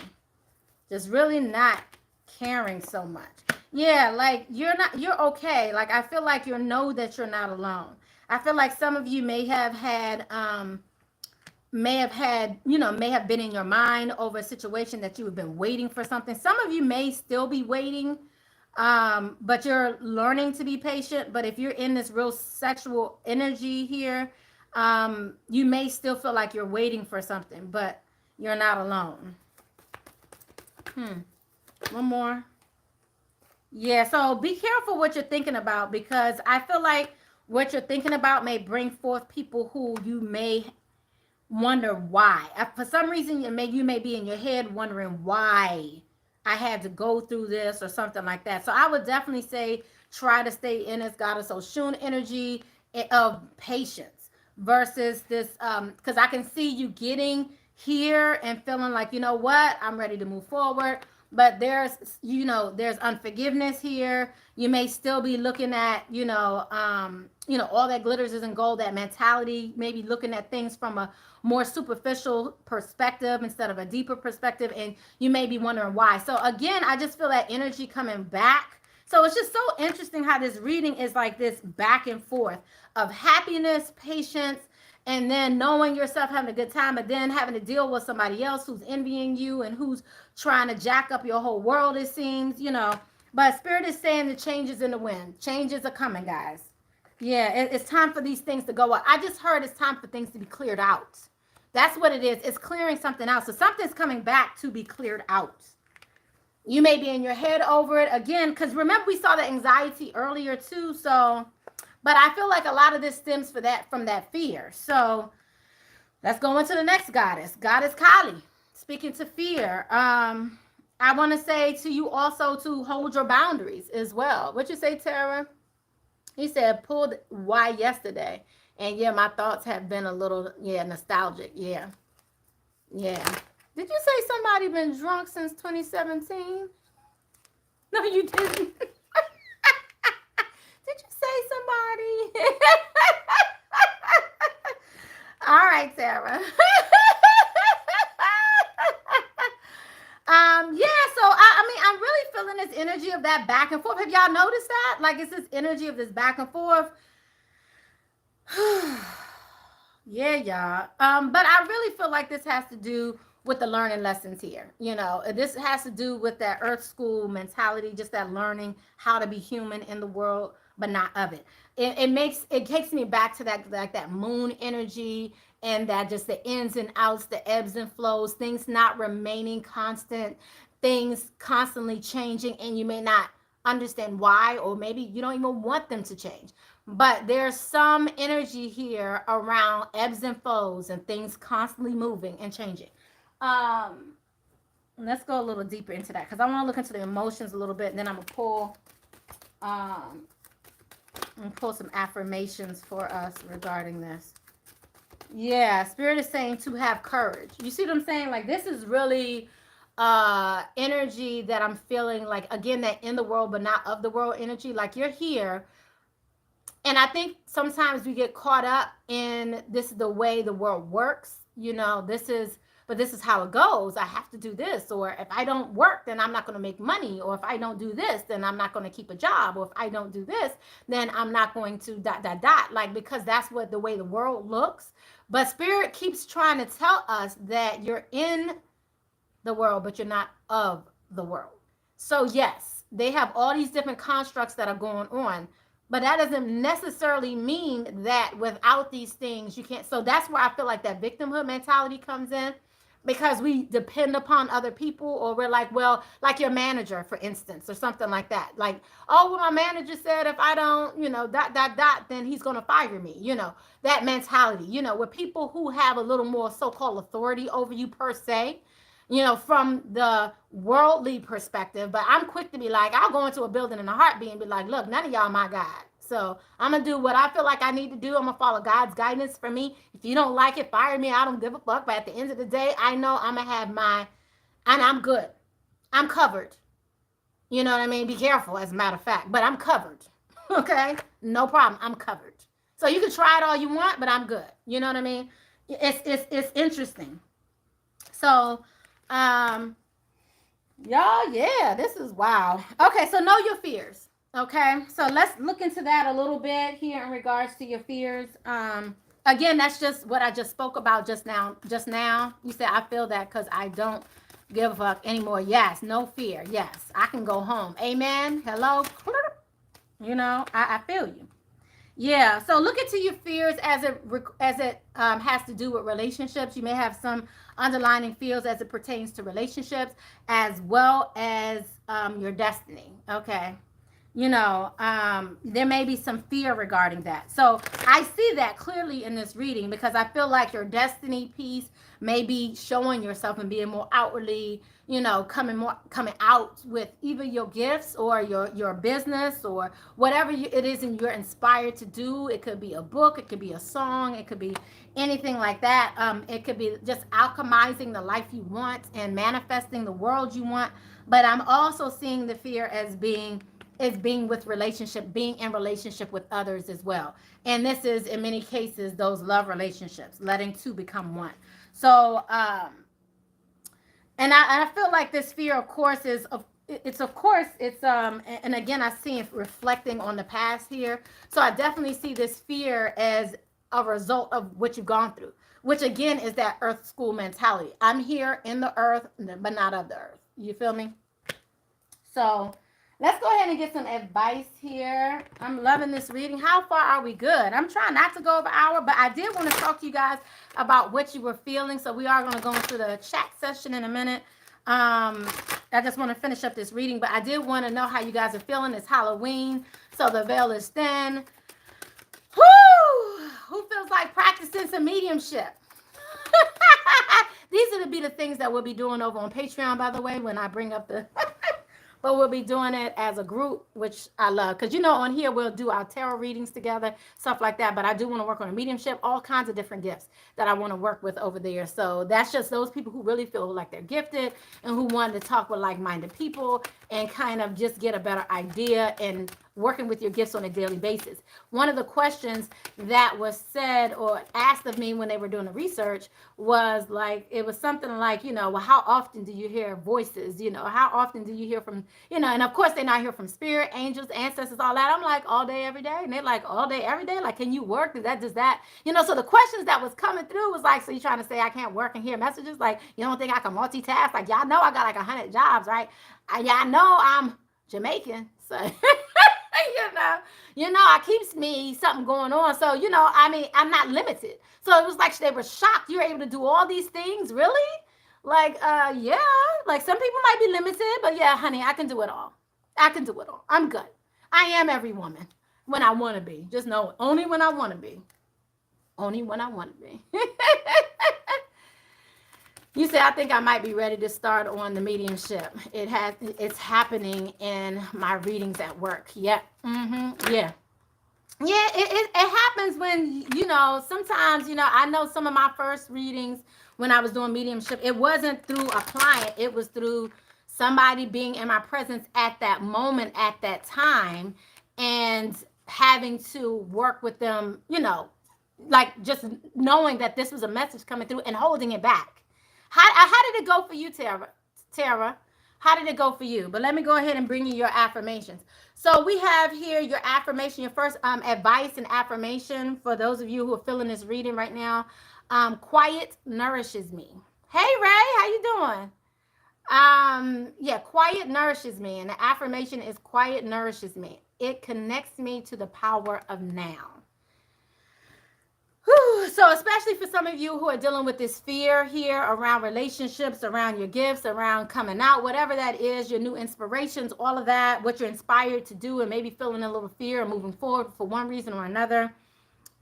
Just really not caring so much. Yeah, like you're okay. Like I feel like you know that you're not alone. I feel like some of you may have been in your mind over a situation that you have been waiting for something. Some of you may still be waiting. But you're learning to be patient. But if you're in this real sexual energy here, you may still feel like you're waiting for something, but you're not alone. One more. Yeah, so be careful what you're thinking about, because I feel like what you're thinking about may bring forth people who you may wonder why. For some reason, you may be in your head wondering why I had to go through this or something like that. So I would definitely say try to stay in this goddess Oshun energy of patience versus this, because I can see you getting here and feeling like, you know what, I'm ready to move forward. But there's unforgiveness here. You may still be looking at, all that glitters isn't gold, that mentality, maybe looking at things from a more superficial perspective instead of a deeper perspective. And you may be wondering why. So again, I just feel that energy coming back. So it's just so interesting how this reading is like this back and forth of happiness, patience, and then knowing yourself, having a good time, but then having to deal with somebody else who's envying you and who's trying to jack up your whole world, it seems, But Spirit is saying the changes in the wind. Changes are coming, guys. Yeah, it's time for these things to go up. I just heard it's time for things to be cleared out. That's what it is. It's clearing something out. So something's coming back to be cleared out. You may be in your head over it again, because remember we saw the anxiety earlier too. So, but I feel like a lot of this stems from that fear. So let's go into the next goddess, Goddess Kali. Speaking to fear, I want to say to you also to hold your boundaries as well. What you say, Tara? He said, pulled why yesterday. And yeah, my thoughts have been a little, nostalgic. Yeah. Did you say somebody been drunk since 2017? No, you didn't. Did you say somebody? All right, Sarah. So I'm really feeling this energy of that back and forth. Have y'all noticed that? Like, it's this energy of this back and forth. Yeah, y'all. But I really feel like this has to do with the learning lessons here. This has to do with that earth school mentality, just that learning how to be human in the world, but not of it. It takes me back to that moon energy, and that just the ins and outs, the ebbs and flows, things not remaining constant, things constantly changing, and you may not understand why, or maybe you don't even want them to change. But there's some energy here around ebbs and flows and things constantly moving and changing. Let's go a little deeper into that, because I want to look into the emotions a little bit, and then I'm gonna pull some affirmations for us regarding this. Yeah, Spirit is saying to have courage. You see what I'm saying? Like, this is really energy that I'm feeling, like, again, that in the world but not of the world energy. Like, you're here, and I think sometimes we get caught up in this is the way the world works. This is how it goes. I have to do this, or if I don't work, then I'm not going to make money, or if I don't do this, then I'm not going to keep a job, or if I don't do this, then I'm not going to ... like, because that's what the way the world looks. But Spirit keeps trying to tell us that you're in the world, but you're not of the world. So yes, they have all these different constructs that are going on, but that doesn't necessarily mean that without these things you can't. So that's where I feel like that victimhood mentality comes in, because we depend upon other people, or we're like, well, like your manager, for instance, or something like that. Like, oh, well, my manager said if I don't, then he's going to fire me. That mentality, with people who have a little more so-called authority over you per se, from the worldly perspective. But I'm quick to be like, I'll go into a building in a heartbeat and be like, look, none of y'all my God. So I'm going to do what I feel like I need to do. I'm going to follow God's guidance for me. If you don't like it, fire me. I don't give a fuck. But at the end of the day, I know I'm going to have and I'm good. I'm covered. You know what I mean? Be careful, as a matter of fact. But I'm covered. Okay? No problem. I'm covered. So you can try it all you want, but I'm good. You know what I mean? It's interesting. So, y'all, yeah, this is wow. Okay, so know your fears. Okay, so let's look into that a little bit here in regards to your fears. Again, that's just what I just spoke about just now. You said, I feel that because I don't give a fuck anymore. Yes, no fear. Yes, I can go home. Amen. Hello. I feel you. Yeah, so look into your fears as it has to do with relationships. You may have some underlying fears as it pertains to relationships, as well as your destiny. Okay. There may be some fear regarding that. So I see that clearly in this reading, because I feel like your destiny piece may be showing yourself and being more outwardly, coming out with either your gifts or your business or whatever it is and you're inspired to do. It could be a book, it could be a song, it could be anything like that. It could be just alchemizing the life you want and manifesting the world you want. But I'm also seeing the fear as being with relationship, being in relationship with others as well. And this is, in many cases, those love relationships, letting two become one. So, and I feel like this fear, of course, and again, I see it reflecting on the past here. So I definitely see this fear as a result of what you've gone through, which again is that earth school mentality. I'm here in the earth, but not of the earth. You feel me? So let's go ahead and get some advice here. I'm loving this reading. How far are we good? I'm trying not to go over an hour, but I did want to talk to you guys about what you were feeling. So we are going to go into the chat session in a minute. I just want to finish up this reading, but I did want to know how you guys are feeling. It's Halloween, so the veil is thin. Whoo! Who feels like practicing some mediumship? These are to be the things that we'll be doing over on Patreon, by the way, when I bring up the but we'll be doing it as a group, which I love. Because, you know, on here, we'll do our tarot readings together, stuff like that. But I do want to work on a mediumship, all kinds of different gifts that I want to work with over there. So that's just those people who really feel like they're gifted and who want to talk with like-minded people and kind of just get a better idea and working with your gifts on a daily basis. One of the questions that was said or asked of me when they were doing the research was like, it was something like, you know, well, how often do you hear voices? You know, how often do you hear from, you know, and of course they're not here from spirit, angels, ancestors, all that. I'm like, all day, every day. And they're like, all day, every day. Like, can you work? Is that just that? You know, so the questions that was coming through was like, so you trying to say I can't work and hear messages? Like, you don't think I can multitask? Like, y'all know I got like 100 jobs, right? Y'all know I'm Jamaican. So you know, it keeps me something going on. So, you know, I mean, I'm not limited. So it was like they were shocked. You're able to do all these things, really? Like, yeah. Like some people might be limited, but yeah, honey, I can do it all. I can do it all. I'm good. I am every woman when I want to be. Just know, only when I want to be. Only when I want to be. You say, I think I might be ready to start on the mediumship. It's happening in my readings at work. Yeah. Yeah. Yeah, it happens when, you know, sometimes, you know, I know some of my first readings when I was doing mediumship, it wasn't through a client. It was through somebody being in my presence at that moment, at that time, and having to work with them, you know, like just knowing that this was a message coming through and holding it back. How did it go for you, Tara? Tara, how did it go for you? But let me go ahead and bring you your affirmations. So we have here your affirmation, your first advice and affirmation for those of you who are feeling this reading right now. Quiet nourishes me. Hey, Ray, how you doing? Yeah, quiet nourishes me. And the affirmation is quiet nourishes me. It connects me to the power of now. So especially for some of you who are dealing with this fear here around relationships, around your gifts, around coming out, whatever that is, your new inspirations, all of that, what you're inspired to do and maybe feeling a little fear and moving forward for one reason or another.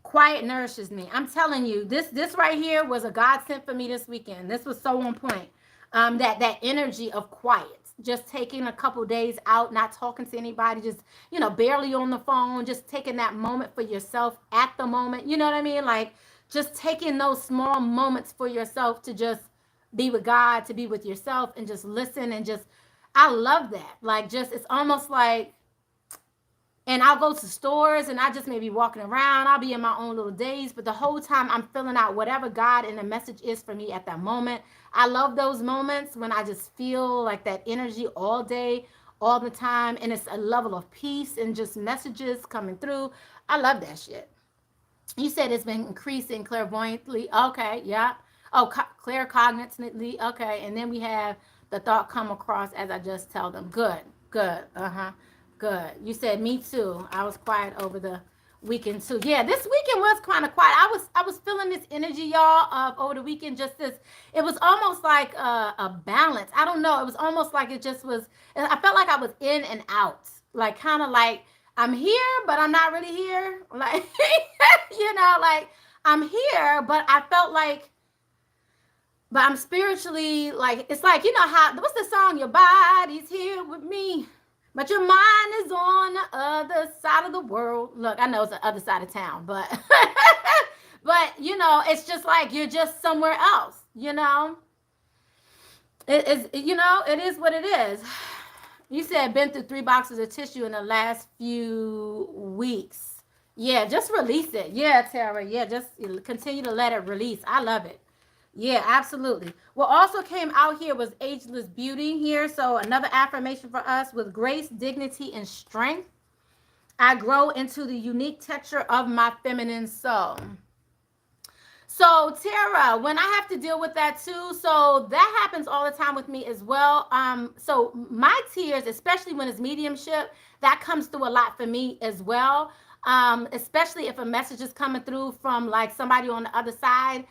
Quiet nourishes me. I'm telling you, this right here was a godsend for me this weekend. This was so on point. That energy of quiet. Just taking a couple days out, not talking to anybody, just, you know, barely on the phone, just taking that moment for yourself at the moment. You know what I mean? Like just taking those small moments for yourself to just be with God, to be with yourself and just listen and just, I love that. Like just, it's almost like, and I'll go to stores and I just may be walking around. I'll be in my own little daze, but the whole time I'm filling out whatever God and the message is for me at that moment. I love those moments when I just feel like that energy all day, all the time. And it's a level of peace and just messages coming through. I love that shit. You said it's been increasing clairvoyantly. Okay, yeah. Oh, claircognitively. Okay. And then we have the thought come across as I just tell them. Good, good. Good. You said me too. I was quiet over the weekend too. Yeah, this weekend was kind of quiet. I was feeling this energy, y'all, of over the weekend. Just this, it was almost like a balance. I don't know. It was almost like it just was. I felt like I was in and out, like kind of like I'm here, but I'm not really here. Like you know, like I'm here, but I felt like. But I'm spiritually like it's like you know how what's the song? Your body's here with me. But your mind is on the other side of the world. Look, I know it's the other side of town, but but you know, it's just like you're just somewhere else, you know? It is, you know, it is what it is. You said been through 3 boxes of tissue in the last few weeks. Yeah, just release it. Yeah, Tara. Yeah, just continue to let it release. I love it. Yeah, absolutely. What also came out here was ageless beauty here. So another affirmation for us with grace, dignity, and strength. I grow into the unique texture of my feminine soul. So Tara, when I have to deal with that too, so that happens all the time with me as well. So my tears, especially when it's mediumship, that comes through a lot for me as well. Especially if a message is coming through from like somebody on the other side.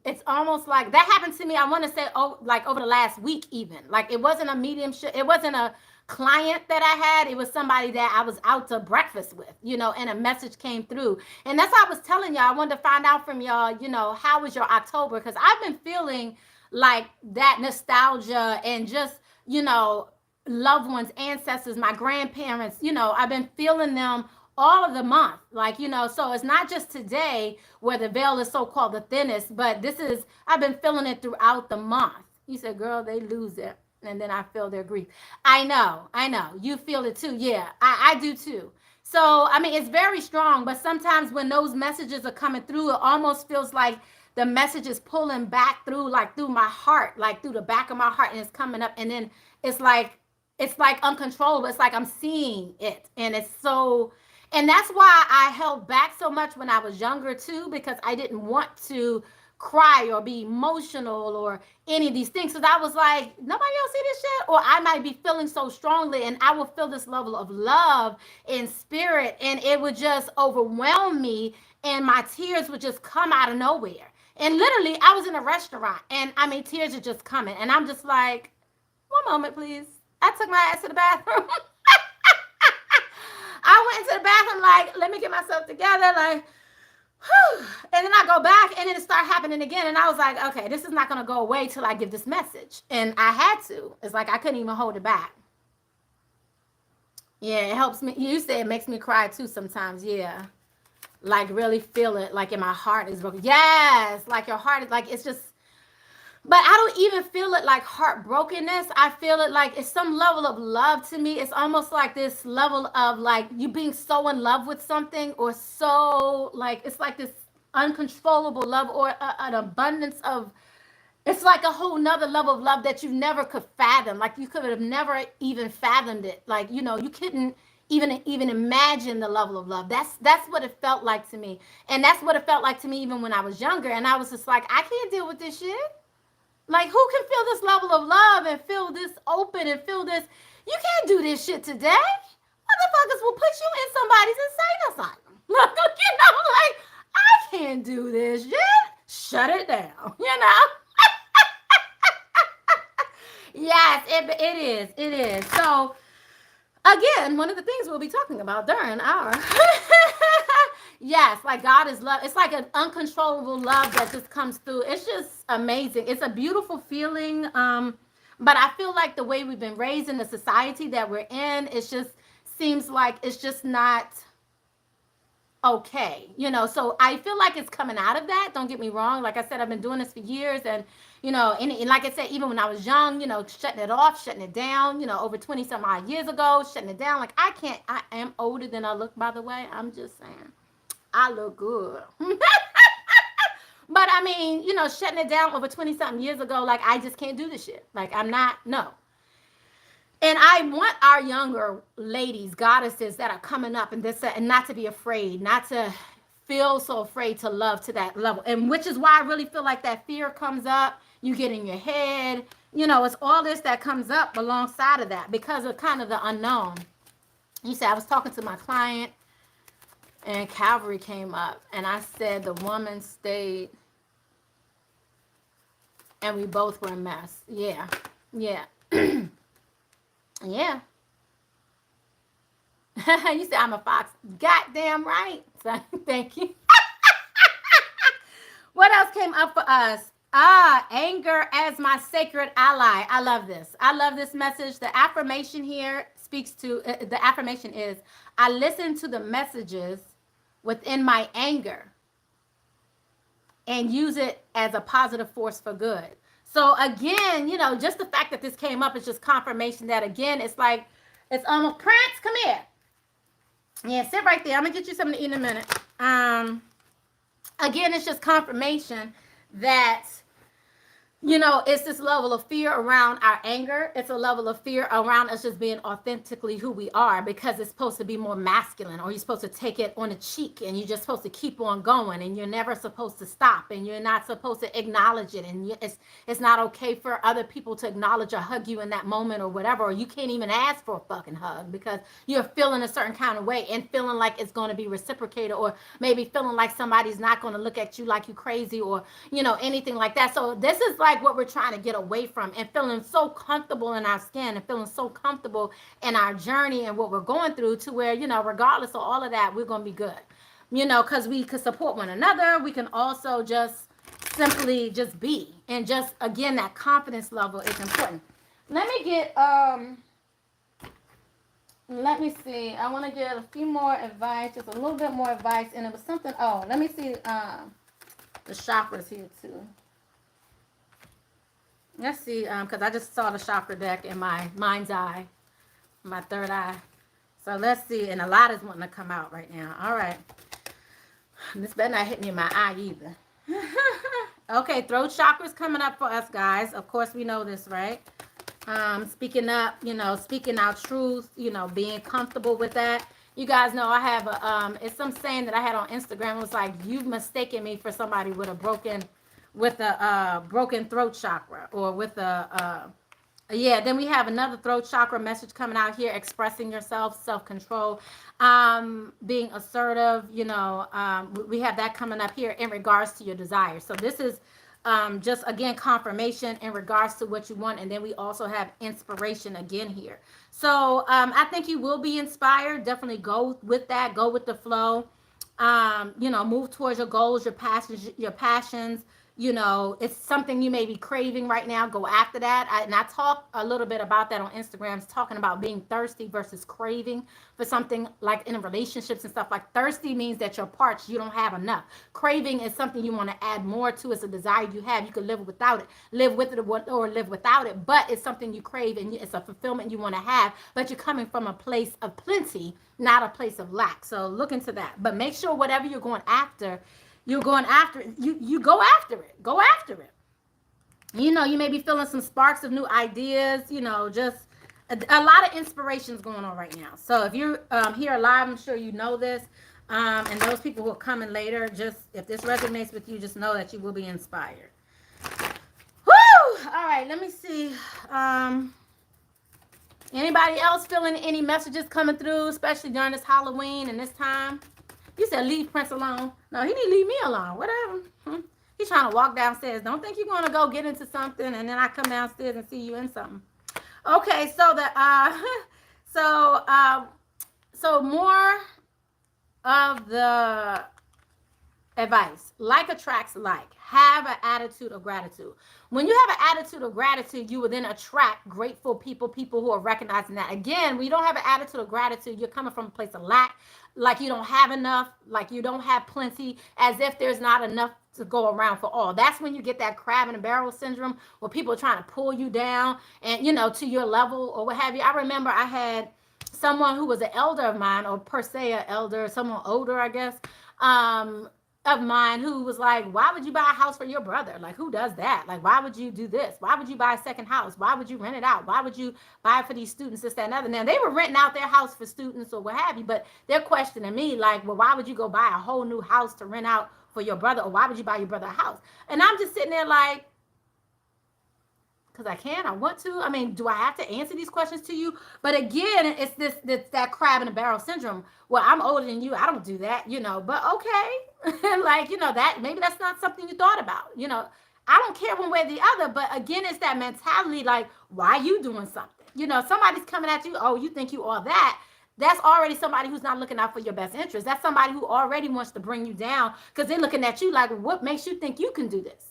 It's almost like that happened to me. I want to say, oh, like over the last week, even like it wasn't a mediumship, it wasn't a client that I had. It was somebody that I was out to breakfast with, and a message came through. And that's why I was telling y'all, I wanted to find out from y'all, how was your October? Because I've been feeling like that nostalgia and just, loved ones, ancestors, my grandparents, I've been feeling them all of the month. Like, so it's not just today where the veil is so called the thinnest, but I've been feeling it throughout the month. You said, girl, they lose it. And then I feel their grief. I know. You feel it too. Yeah, I do too. So, I mean, it's very strong, but sometimes when those messages are coming through, it almost feels like the message is pulling back through, like through my heart, like through the back of my heart, and it's coming up. And then it's like, uncontrollable. It's like I'm seeing it. And that's why I held back so much when I was younger too, because I didn't want to cry or be emotional or any of these things. So I was like, nobody else see this shit? Or I might be feeling so strongly and I will feel this level of love in spirit and it would just overwhelm me and my tears would just come out of nowhere. And literally, I was in a restaurant and I mean, tears are just coming. And I'm just like, one moment, please. I took my ass to the bathroom. I went into the bathroom like, let me get myself together. Like, whew. And then I go back and then it started happening again. And I was like, okay, this is not going to go away till I give this message. And I had to. It's like I couldn't even hold it back. Yeah, it helps me. You say it makes me cry too sometimes. Yeah. Like really feel it like in my heart is broken. Yes. Like your heart is like, it's just, but I don't even feel it like heartbrokenness. I feel it like it's some level of love to me. It's almost like this level of like you being so in love with something or so like it's like this uncontrollable love or an abundance of it's like a whole nother level of love that you never could fathom. Like you could have never even fathomed it. Like, you couldn't even imagine the level of love. That's what it felt like to me. And that's what it felt like to me even when I was younger. And I was just like, I can't deal with this shit. Like, who can feel this level of love and feel this open and feel this? You can't do this shit today. Motherfuckers will put you in somebody's insane asylum. Like, I can't do this shit. Shut it down, Yes, it is. It is. So, again, one of the things we'll be talking about during our yes, like God is love. It's like an uncontrollable love that just comes through. It's just amazing. It's a beautiful feeling. But I feel like the way we've been raised in the society that we're in, it just seems like it's just not okay, so I feel like it's coming out of that. Don't get me wrong. Like I said, I've been doing this for years and and like I said, even when I was young, shutting it off, shutting it down, over 20 some odd years ago, shutting it down. Like I am older than I look, by the way. I'm just saying. I look good. But I mean, shutting it down over 20 something years ago, like I just can't do this shit. Like I'm not, no. And I want our younger ladies, goddesses that are coming up and this, and not to be afraid, not to feel so afraid to love to that level. And which is why I really feel like that fear comes up. You get in your head, it's all this that comes up alongside of that because of kind of the unknown. You said, I was talking to my client and Calvary came up and I said the woman stayed and we both were a mess. Yeah. Yeah. Yeah. You said I'm a fox. Goddamn right. So, thank you. What else came up for us? Anger as my sacred ally. I love this. I love this message. The affirmation here speaks to, the affirmation is, I listen to the messages within my anger and use it as a positive force for good. So again, just the fact that this came up is just confirmation that again, it's like, it's almost, Prince, come here. Yeah, sit right there. I'm going to get you something to eat in a minute. Again, it's just confirmation that It's this level of fear around our anger. It's a level of fear around us just being authentically who we are, because it's supposed to be more masculine, or you're supposed to take it on the cheek and you're just supposed to keep on going, and you're never supposed to stop, and you're not supposed to acknowledge it, and it's not okay for other people to acknowledge or hug you in that moment or whatever, or you can't even ask for a fucking hug because you're feeling a certain kind of way and feeling like it's going to be reciprocated, or maybe feeling like somebody's not going to look at you like you crazy, or anything like that. So this is like what we're trying to get away from, and feeling so comfortable in our skin and feeling so comfortable in our journey and what we're going through, to where regardless of all of that, we're going to be good, because we could support one another. We can also just simply just be, and just again, that confidence level is important. Let me get let me see. I want to get a few more advice, just a little bit more advice. And it was something. Oh, let me see the chakras here too. Let's see, because I just saw the chakra deck in my mind's eye, my third eye. So let's see, and a lot is wanting to come out right now. All right. This better not hit me in my eye either. Okay, throat chakra's coming up for us, guys. Of course, we know this, right? Speaking up, speaking our truth, being comfortable with that. You guys know I have it's some saying that I had on Instagram. It was like, you've mistaken me for somebody with a broken throat chakra, or with yeah. Then we have another throat chakra message coming out here: expressing yourself, self-control, being assertive. We have that coming up here in regards to your desire. So this is just again confirmation in regards to what you want. And then we also have inspiration again here. So I think you will be inspired. Definitely go with that. Go with the flow. Move towards your goals, your passions. It's something you may be craving right now. Go after that. And I talk a little bit about that on Instagram, talking about being thirsty versus craving for something, like in relationships and stuff. Like, thirsty means that you're parched, you don't have enough. Craving is something you want to add more to. It's a desire you have. You can live without it, live with it, or live without it. But it's something you crave, and it's a fulfillment you want to have. But you're coming from a place of plenty, not a place of lack. So look into that. But make sure whatever you're going after, you go after it. Go after it. You may be feeling some sparks of new ideas. Just a lot of inspirations going on right now. So if you're here live, I'm sure you know this. And those people who are coming later, just if this resonates with you, just know that you will be inspired. Woo! All right, let me see. Anybody else feeling any messages coming through, especially during this Halloween and this time? You said leave Prince alone. No, he need to leave me alone. Whatever. He's trying to walk downstairs. Don't think you're going to go get into something and then I come downstairs and see you in something. Okay, so so more of the advice. Like attracts like. Have an attitude of gratitude. When you have an attitude of gratitude, you will then attract grateful people who are recognizing that. Again, when you don't have an attitude of gratitude, you're coming from a place of lack, like you don't have enough, like you don't have plenty, as if there's not enough to go around for all. That's when you get that crab in a barrel syndrome, where people are trying to pull you down and, to your level or what have you. I remember I had someone who was an elder of mine, or per se an elder, someone older, I guess, of mine, who was like, why would you buy a house for your brother? Like, who does that? Like, why would you do this? Why would you buy a second house? Why would you rent it out? Why would you buy it for these students, this, that, and other? Now, they were renting out their house for students or what have you, but they're questioning me like, well, why would you go buy a whole new house to rent out for your brother? Or why would you buy your brother a house? And I'm just sitting there like, because I want to. I mean, do I have to answer these questions to you? But again, it's that crab in a barrel syndrome. Well, I'm older than you. I don't do that, but okay. Like, that maybe that's not something you thought about. I don't care one way or the other. But again, it's that mentality like, why are you doing something? Somebody's coming at you. Oh, you think you all that. That's already somebody who's not looking out for your best interest. That's somebody who already wants to bring you down because they're looking at you like, what makes you think you can do this?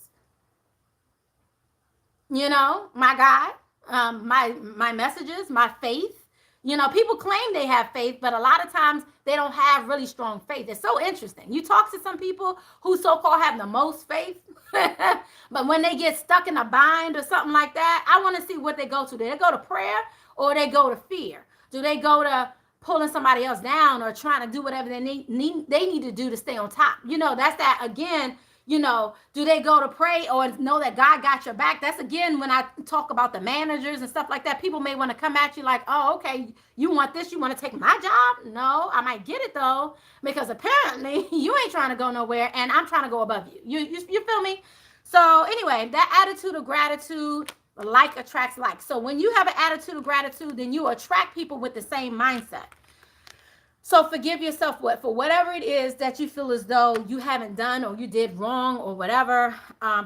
My God, my messages, my faith. People claim they have faith, but a lot of times they don't have really strong faith. It's so interesting. You talk to some people who so-called have the most faith, but when they get stuck in a bind or something like that, I want to see what they go to. Do they go to prayer or they go to fear? Do they go to pulling somebody else down or trying to do whatever they need to do to stay on top? That's that again. Do they go to pray or know that God got your back? That's again when I talk about the managers and stuff like that. People may want to come at you like, oh, okay, you want this, you want to take my job? No, I might get it though, because apparently you ain't trying to go nowhere and I'm trying to go above you. You feel me? So anyway, that attitude of gratitude, like attracts like. So when you have an attitude of gratitude, then you attract people with the same mindset. So forgive yourself for whatever it is that you feel as though you haven't done or you did wrong or whatever.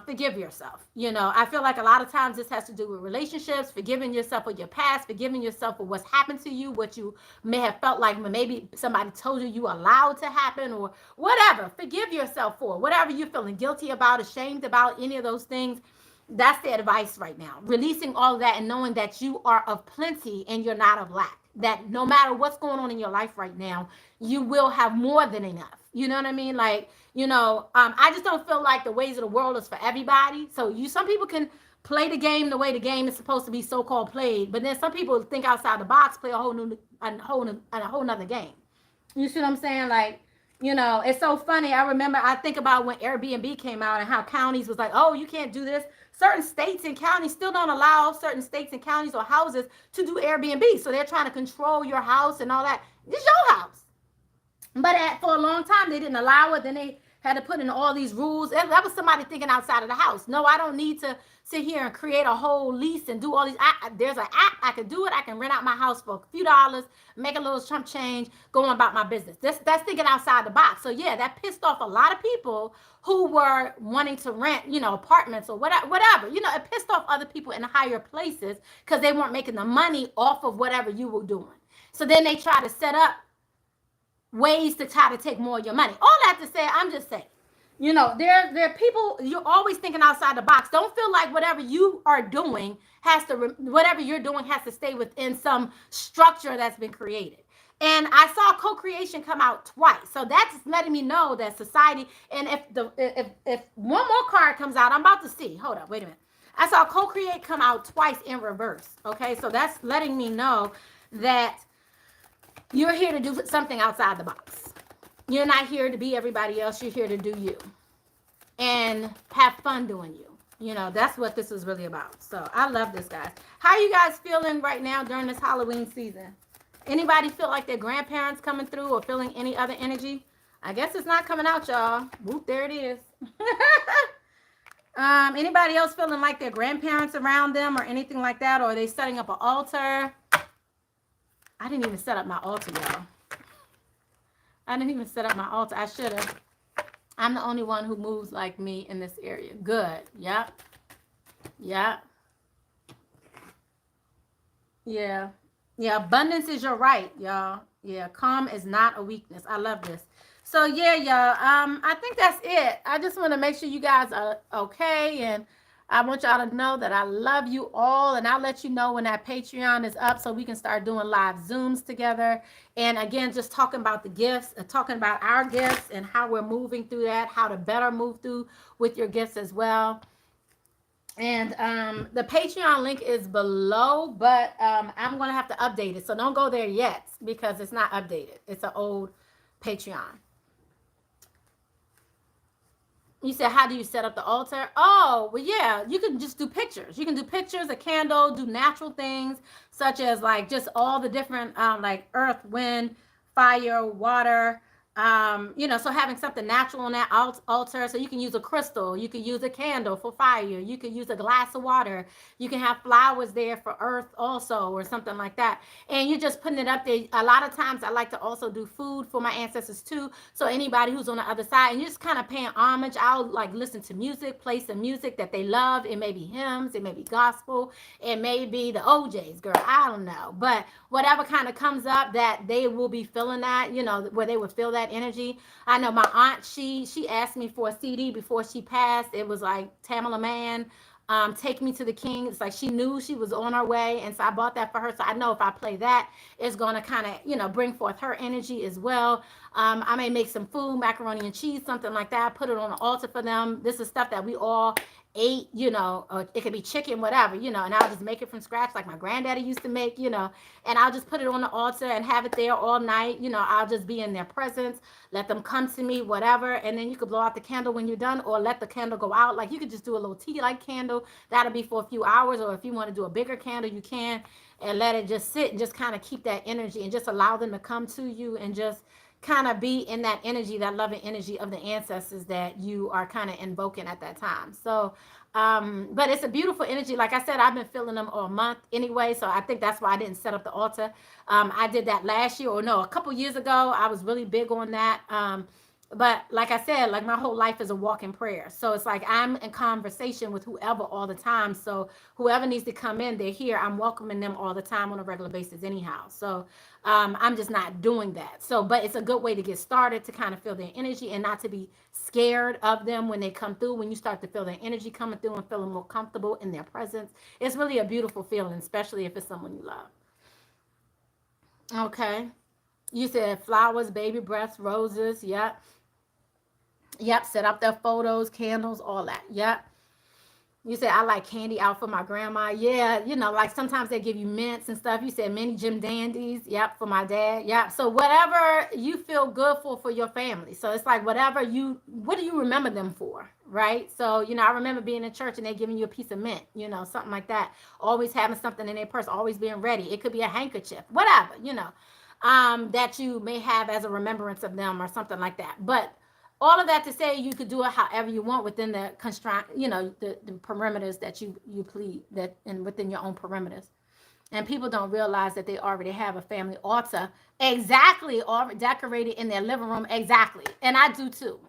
Forgive yourself. I feel like a lot of times this has to do with relationships, forgiving yourself for your past, forgiving yourself for what's happened to you, what you may have felt like maybe somebody told you allowed to happen or whatever. Forgive yourself for whatever you're feeling guilty about, ashamed about, any of those things. That's the advice right now. Releasing all of that and knowing that you are of plenty and you're not of lack. That no matter what's going on in your life right now, you will have more than enough. You know what I mean? Like, I just don't feel like the ways of the world is for everybody. So some people can play the game the way the game is supposed to be so-called played, but then some people think outside the box, play a whole nother game. You see what I'm saying? Like, it's so funny. I think about when Airbnb came out and how counties was like, oh, you can't do this. Certain states and counties still don't allow certain states and counties or houses to do Airbnb. So they're trying to control your house and all that. It's your house. But for a long time, they didn't allow it. Then they had to put in all these rules. That was somebody thinking outside of the house. No, I don't need to sit here and create a whole lease and do all these. There's an app. I can do it. I can rent out my house for a few dollars, make a little chump change, go on about my business. That's thinking outside the box. So yeah, that pissed off a lot of people who were wanting to rent, apartments or whatever. It pissed off other people in higher places because they weren't making the money off of whatever you were doing. So then they try to set up ways to try to take more of your money. All that to say, I'm just saying, there are people, you're always thinking outside the box. Don't feel like whatever you are doing whatever you're doing has to stay within some structure that's been created. And I saw co-creation come out twice. So that's letting me know that society, and if one more card comes out, I'm about to see. Hold up, wait a minute. I saw co-create come out twice in reverse. Okay, so that's letting me know that you're here to do something outside the box. You're not here to be everybody else. You're here to do you and have fun doing you. That's what this is really about. So I love this, guys. How are you guys feeling right now during this Halloween season? Anybody feel like their grandparents coming through or feeling any other energy? I guess it's not coming out, y'all. Whoop, there it is. Anybody else feeling like their grandparents around them or anything like that? Or are they setting up an altar? I didn't even set up my altar, y'all. I didn't even set up my altar. I should have. I'm the only one who moves like me in this area. Good. Yep. Yep. Yeah. Yeah. Abundance is your right, y'all. Yeah. Calm is not a weakness. I love this. So yeah, y'all. I think that's it. I just want to make sure you guys are okay, and I want y'all to know that I love you all, and I'll let you know when that Patreon is up so we can start doing live Zooms together. And again, just talking about the gifts, talking about our gifts and how we're moving through that, how to better move through with your gifts as well. And the Patreon link is below, but I'm going to have to update it. So don't go there yet because it's not updated. It's an old Patreon. You said, how do you set up the altar? Oh, well, yeah, you can just do pictures. You can do pictures, a candle, do natural things, such as like just all the different like earth, wind, fire, water, so having something natural on that altar. So you can use a crystal, you can use a candle for fire, you can use a glass of water, you can have flowers there for earth also, or something like that. And you're just putting it up there. A lot of times I like to also do food for my ancestors too. So anybody who's on the other side, and you're just kind of paying homage. I'll like listen to music, play some music that they love. It may be hymns, it may be gospel, it may be the OJs, girl, I don't know. But whatever kind of comes up that they will be feeling that, where they would feel that energy. I know my aunt, she asked me for a CD before she passed. It was like Tamala Mann, Take Me to the King. It's like she knew she was on her way, and so I bought that for her. So I know if I play that, it's going to kind of bring forth her energy as well. I may make some food, macaroni and cheese, something like that, put it on the altar for them. This is stuff that we all ate, or it could be chicken, whatever, and I'll just make it from scratch like my granddaddy used to make, and I'll just put it on the altar and have it there all night. I'll just be in their presence, let them come to me, whatever, and then you could blow out the candle when you're done, or let the candle go out. Like, you could just do a little tea light candle. That'll be for a few hours, or if you want to do a bigger candle, you can, and let it just sit and just kind of keep that energy and just allow them to come to you and just kind of be in that energy, that loving energy of the ancestors that you are kind of invoking at that time. So, but it's a beautiful energy. Like I said, I've been feeling them all month anyway. So I think that's why I didn't set up the altar. I did that last year, or no, a couple years ago. I was really big on that. But like I said, like, my whole life is a walking prayer. So it's like I'm in conversation with whoever all the time. So whoever needs to come in, they're here. I'm welcoming them all the time on a regular basis anyhow. So I'm just not doing that. So, but it's a good way to get started, to kind of feel their energy and not to be scared of them when they come through. When you start to feel their energy coming through and feeling more comfortable in their presence, it's really a beautiful feeling, especially if it's someone you love. Okay. You said flowers, baby breaths, roses. Yep. Yep. Set up their photos, candles, all that. Yep. You said, I like candy out for my grandma. Yeah, like sometimes they give you mints and stuff. You said mini Jim Dandies. Yep, for my dad. Yep. So whatever you feel good for your family. So it's like, what do you remember them for? Right? So, I remember being in church and they giving you a piece of mint, something like that. Always having something in their purse, always being ready. It could be a handkerchief, whatever, that you may have as a remembrance of them or something like that. But all of that to say, you could do it however you want within the constraint, the perimeters that you plead, that, and within your own perimeters. And people don't realize that they already have a family altar exactly, or decorated in their living room exactly. And I do too,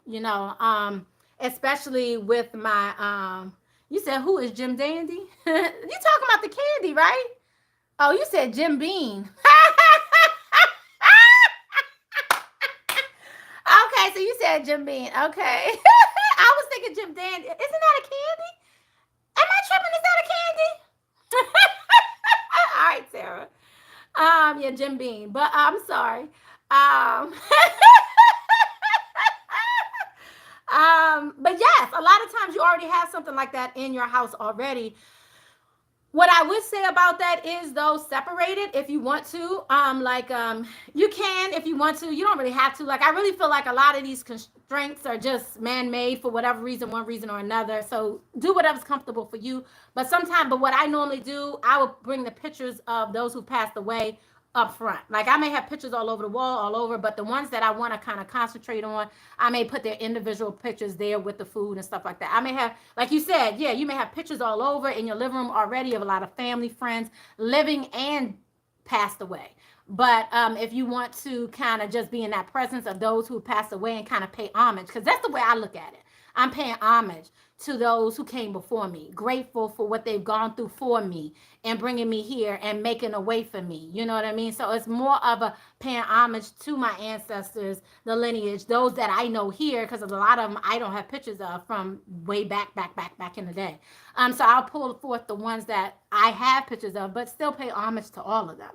especially with my you said, who is Jim Dandy? You talking about the candy, right? Oh, you said Jim Bean. Okay, so you said Jim Bean. Okay. I was thinking Jim Dandy. Isn't that a candy? Am I tripping? Is that a candy? All right, Sarah. Yeah, Jim Bean. But I'm sorry. But yes, a lot of times you already have something like that in your house already. What I would say about that is, though, separate it if you want to. You can if you want to. You don't really have to. Like, I really feel like a lot of these constraints are just man-made for whatever reason, one reason or another. So do whatever's comfortable for you. But what I normally do, I will bring the pictures of those who passed away up front. Like, I may have pictures all over the wall, all over, but the ones that I want to kind of concentrate on, I may put their individual pictures there with the food and stuff like that. I may have, like you said, yeah, you may have pictures all over in your living room already of a lot of family, friends, living and passed away. But if you want to kind of just be in that presence of those who passed away and kind of pay homage, because that's the way I look at it. I'm paying homage to those who came before me, grateful for what they've gone through for me and bringing me here and making a way for me. You know what I mean? So it's more of a paying homage to my ancestors, the lineage, those that I know here, because a lot of them I don't have pictures of from way back in the day. So I'll pull forth the ones that I have pictures of, but still pay homage to all of them,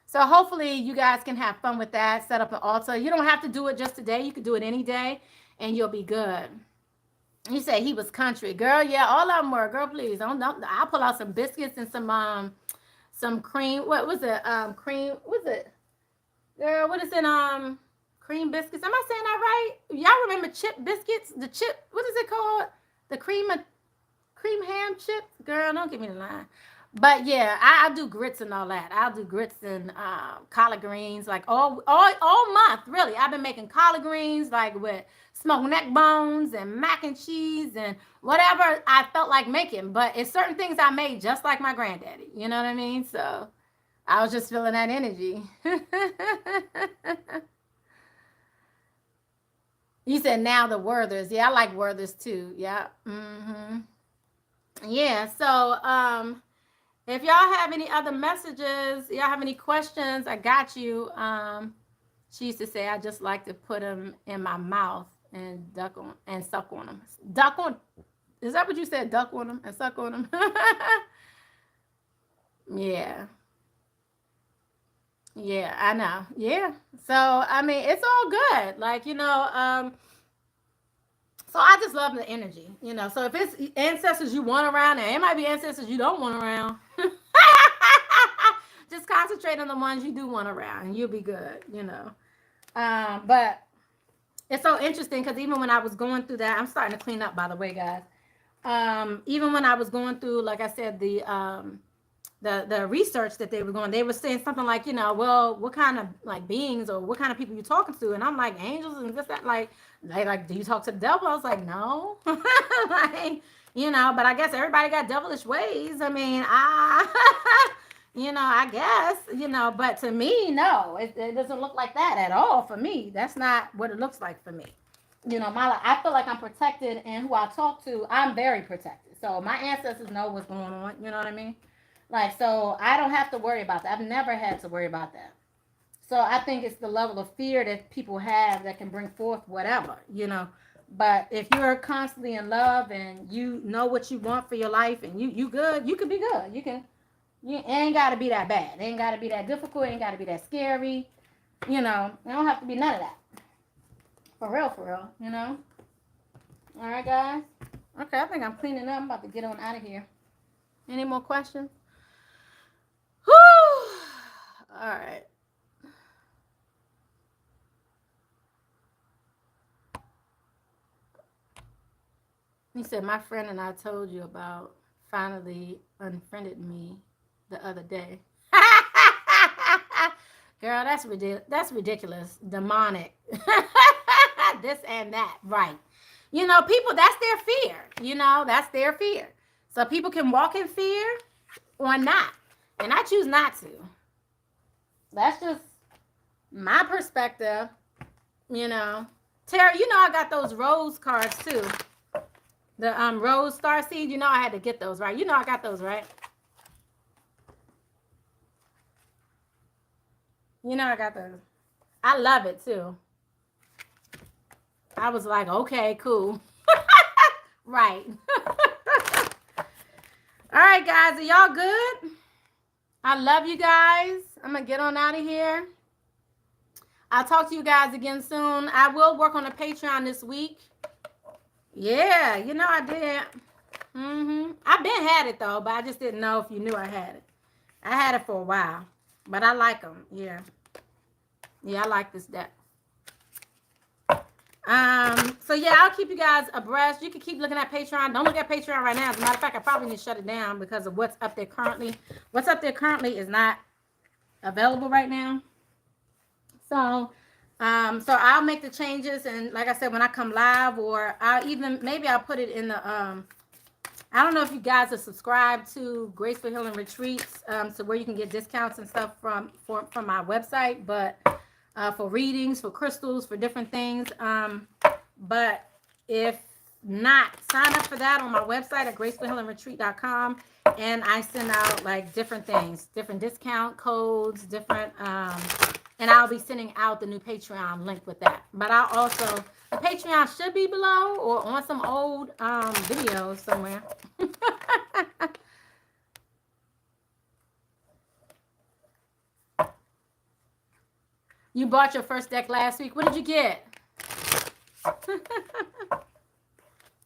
So hopefully you guys can have fun with that. Set up an altar. You don't have to do it just today. You could do it any day and you'll be good. You say he was country. Girl, yeah, all of them were. Girl, please. Don't, I'll pull out some biscuits and some cream. What was it? Cream. What's it? Girl, what is it? Cream biscuits. Am I saying that right? Y'all remember chip biscuits? The chip, what is it called? The cream ham chips? Girl, don't give me the line. But yeah, I do grits and all that. I'll do grits and collard greens, like all month, really. I've been making collard greens, like with smoked neck bones and mac and cheese and whatever I felt like making. But it's certain things I made just like my granddaddy. You know what I mean? So I was just feeling that energy. You said now the Werthers. Yeah, I like Werthers too. Yeah. Mm-hmm. Yeah. So if y'all have any other messages, y'all have any questions, I got you. She used to say, I just like to put them in my mouth and suck on them. Duck on, is that what you said? Duck on them and suck on them? Yeah. Yeah, I know. Yeah. So I mean, it's all good. Like, so I just love the energy, So if it's ancestors you want around, and it might be ancestors you don't want around. Just concentrate on the ones you do want around, and you'll be good. But it's so interesting because even when I was going through that, I'm starting to clean up, by the way, guys. Even when I was going through, like I said, the research that they were going, they were saying something like, well, what kind of like beings or what kind of people you talking to? And I'm like, angels and this, that, like, they like, do you talk to the devil? I was like, no. Like, but I guess everybody got devilish ways. I mean, I guess, but to me, no, it doesn't look like that at all for me. That's not what it looks like for me. I feel like I'm protected, and who I talk to, I'm very protected. So my ancestors know what's going on. You know what I mean? Like, so I don't have to worry about that. I've never had to worry about that. So I think it's the level of fear that people have that can bring forth whatever. But if you're constantly in love and you know what you want for your life and you good, you can be good. It ain't got to be that bad. It ain't got to be that difficult. It ain't got to be that scary. It don't have to be none of that. For real. All right, guys. Okay, I think I'm cleaning up. I'm about to get on out of here. Any more questions? Whew. All right. He said, my friend and I told you about finally unfriended me the other day. Girl, that's ridiculous. That's ridiculous. Demonic. This and that. Right. People, that's their fear. That's their fear. So people can walk in fear or not. And I choose not to. That's just my perspective. Tara, I got those rose cards too. The rose star seed, I had to get those, right? I got those, right? I got those. I love it too. I was like, okay, cool. Right. All right, guys, are y'all good? I love you guys. I'm going to get on out of here. I'll talk to you guys again soon. I will work on a Patreon this week. Yeah, I did. I've been had it, though, but I just didn't know if you knew I had it. I had it for a while, but I like them. Yeah. Yeah, I like this deck. So yeah, I'll keep you guys abreast. You can keep looking at Patreon. Don't look at Patreon right now. As a matter of fact, I probably need to shut it down because of what's up there currently. What's up there currently is not available right now. So I'll make the changes, and like I said, when I come live, or maybe I'll put it in the I don't know if you guys are subscribed to Graceful Healing Retreats, so where you can get discounts and stuff from my website, but for readings, for crystals, for different things. But if not, sign up for that on my website at gracefulhealingretreat.com, and I send out like different things, different discount codes, different and I'll be sending out the new Patreon link with that. But I'll also, the Patreon should be below or on some old videos somewhere. You bought your first deck last week. What did you get?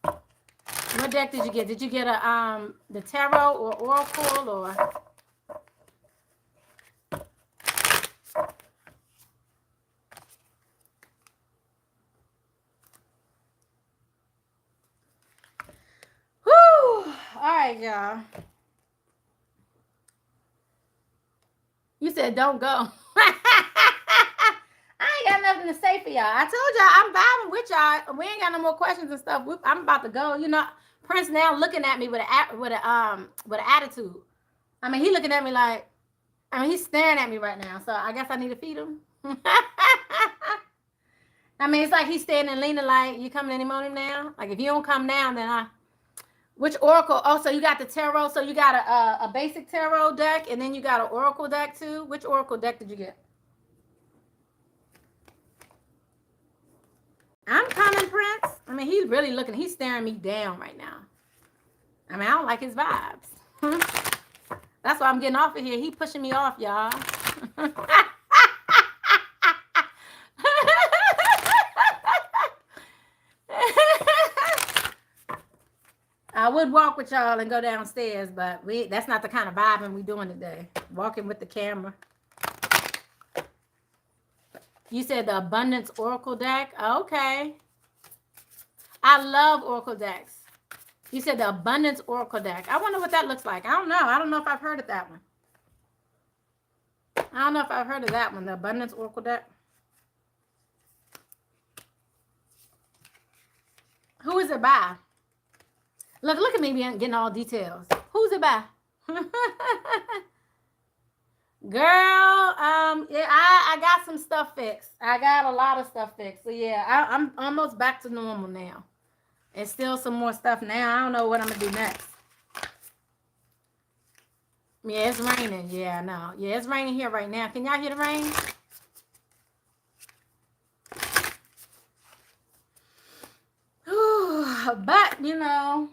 What deck did you get? Did you get the tarot or oracle or? Whew! All right, y'all. You said don't go. I ain't got nothing to say for y'all. I told y'all I'm vibing with y'all. We ain't got no more questions and stuff. I'm about to go. Prince now looking at me with an attitude. I mean, he looking at me like, he's staring at me right now. So I guess I need to feed him. I mean, it's like he's standing and leaning like, you coming any morning now? Like, if you don't come now, then which oracle? Oh, so you got the tarot. So you got a basic tarot deck, and then you got an oracle deck too. Which oracle deck did you get? I'm coming, Prince. I mean, he's really looking. He's staring me down right now. I mean, I don't like his vibes. That's why I'm getting off of here. He pushing me off, y'all. would walk with y'all and go downstairs, but that's not the kind of vibing we doing today. Walking with the camera. You said the Abundance Oracle deck? Okay. I love Oracle decks. You said the Abundance Oracle deck. I wonder what that looks like. I don't know. I don't know if I've heard of that one. I don't know if I've heard of that one, the Abundance Oracle deck. Who is it by? Look at me getting all details. Who's it by? Girl, yeah, I got some stuff fixed. I got a lot of stuff fixed. So yeah, I'm almost back to normal now. And still some more stuff now. I don't know what I'm gonna do next. Yeah, it's raining. Yeah, I know. Yeah, it's raining here right now. Can y'all hear the rain? But you know.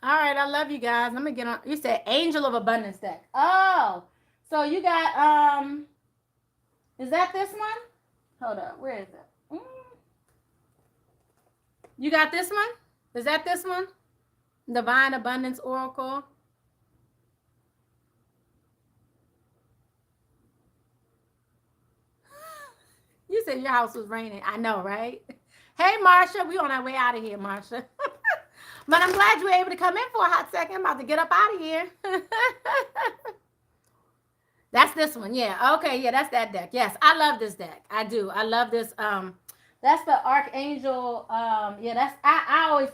All right, I love you guys. Let me get on. You said Angel of Abundance deck. Oh, so you got is that this one? Hold up, where is it? You got this one? Is that this one? Divine Abundance Oracle. You said your house was raining. I know, right? Hey, Marsha, we on our way out of here, Marsha. But I'm glad you were able to come in for a hot second. I'm about to get up out of here. That's this one. Yeah. Okay. Yeah, that's that deck. Yes, I love this deck. I do. I love this. That's the Archangel. Yeah, that's I always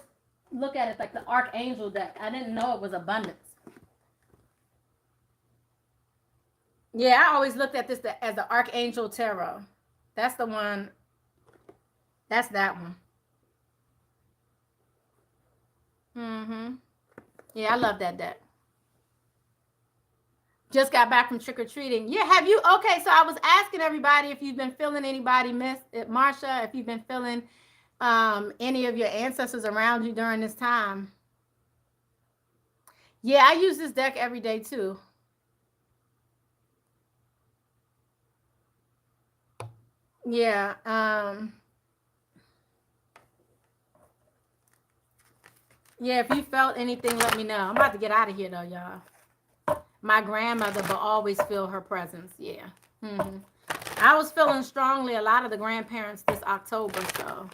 look at it like the Archangel deck. I didn't know it was abundance. Yeah, I always looked at this as the Archangel Tarot. That's the one. That's that one. Mm-hmm. Yeah, I love that deck. Just got back from trick-or-treating. Yeah, have you? Okay, so I was asking everybody if you've been feeling anybody miss it. Marsha, if you've been feeling any of your ancestors around you during this time. Yeah, I use this deck every day too. Yeah. Yeah, if you felt anything, let me know. I'm about to get out of here though, y'all. My grandmother will always feel her presence. Yeah. Mm-hmm. I was feeling strongly a lot of the grandparents this October, so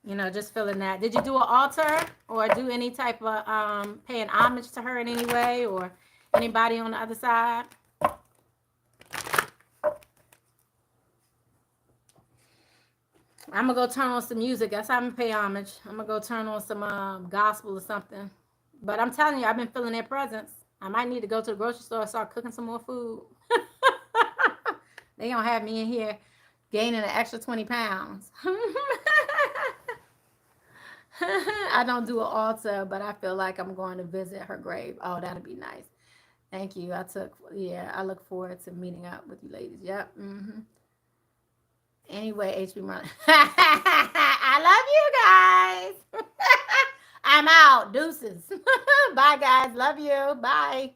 you know, just feeling that. Did you do an altar or do any type of paying homage to her in any way, or anybody on the other side? I'm gonna go turn on some music. That's how I'm gonna pay homage. I'm gonna go turn on some gospel or something. But I'm telling you, I've been feeling their presence. I might need to go to the grocery store and start cooking some more food. They gonna have me in here gaining an extra 20 pounds. I don't do an altar, but I feel like I'm going to visit her grave. Oh, that'd be nice. Thank you. I look forward to meeting up with you ladies. Yep. Mm-hmm. Anyway, HB Marlana. I love you guys. I'm out. Deuces. Bye, guys. Love you. Bye.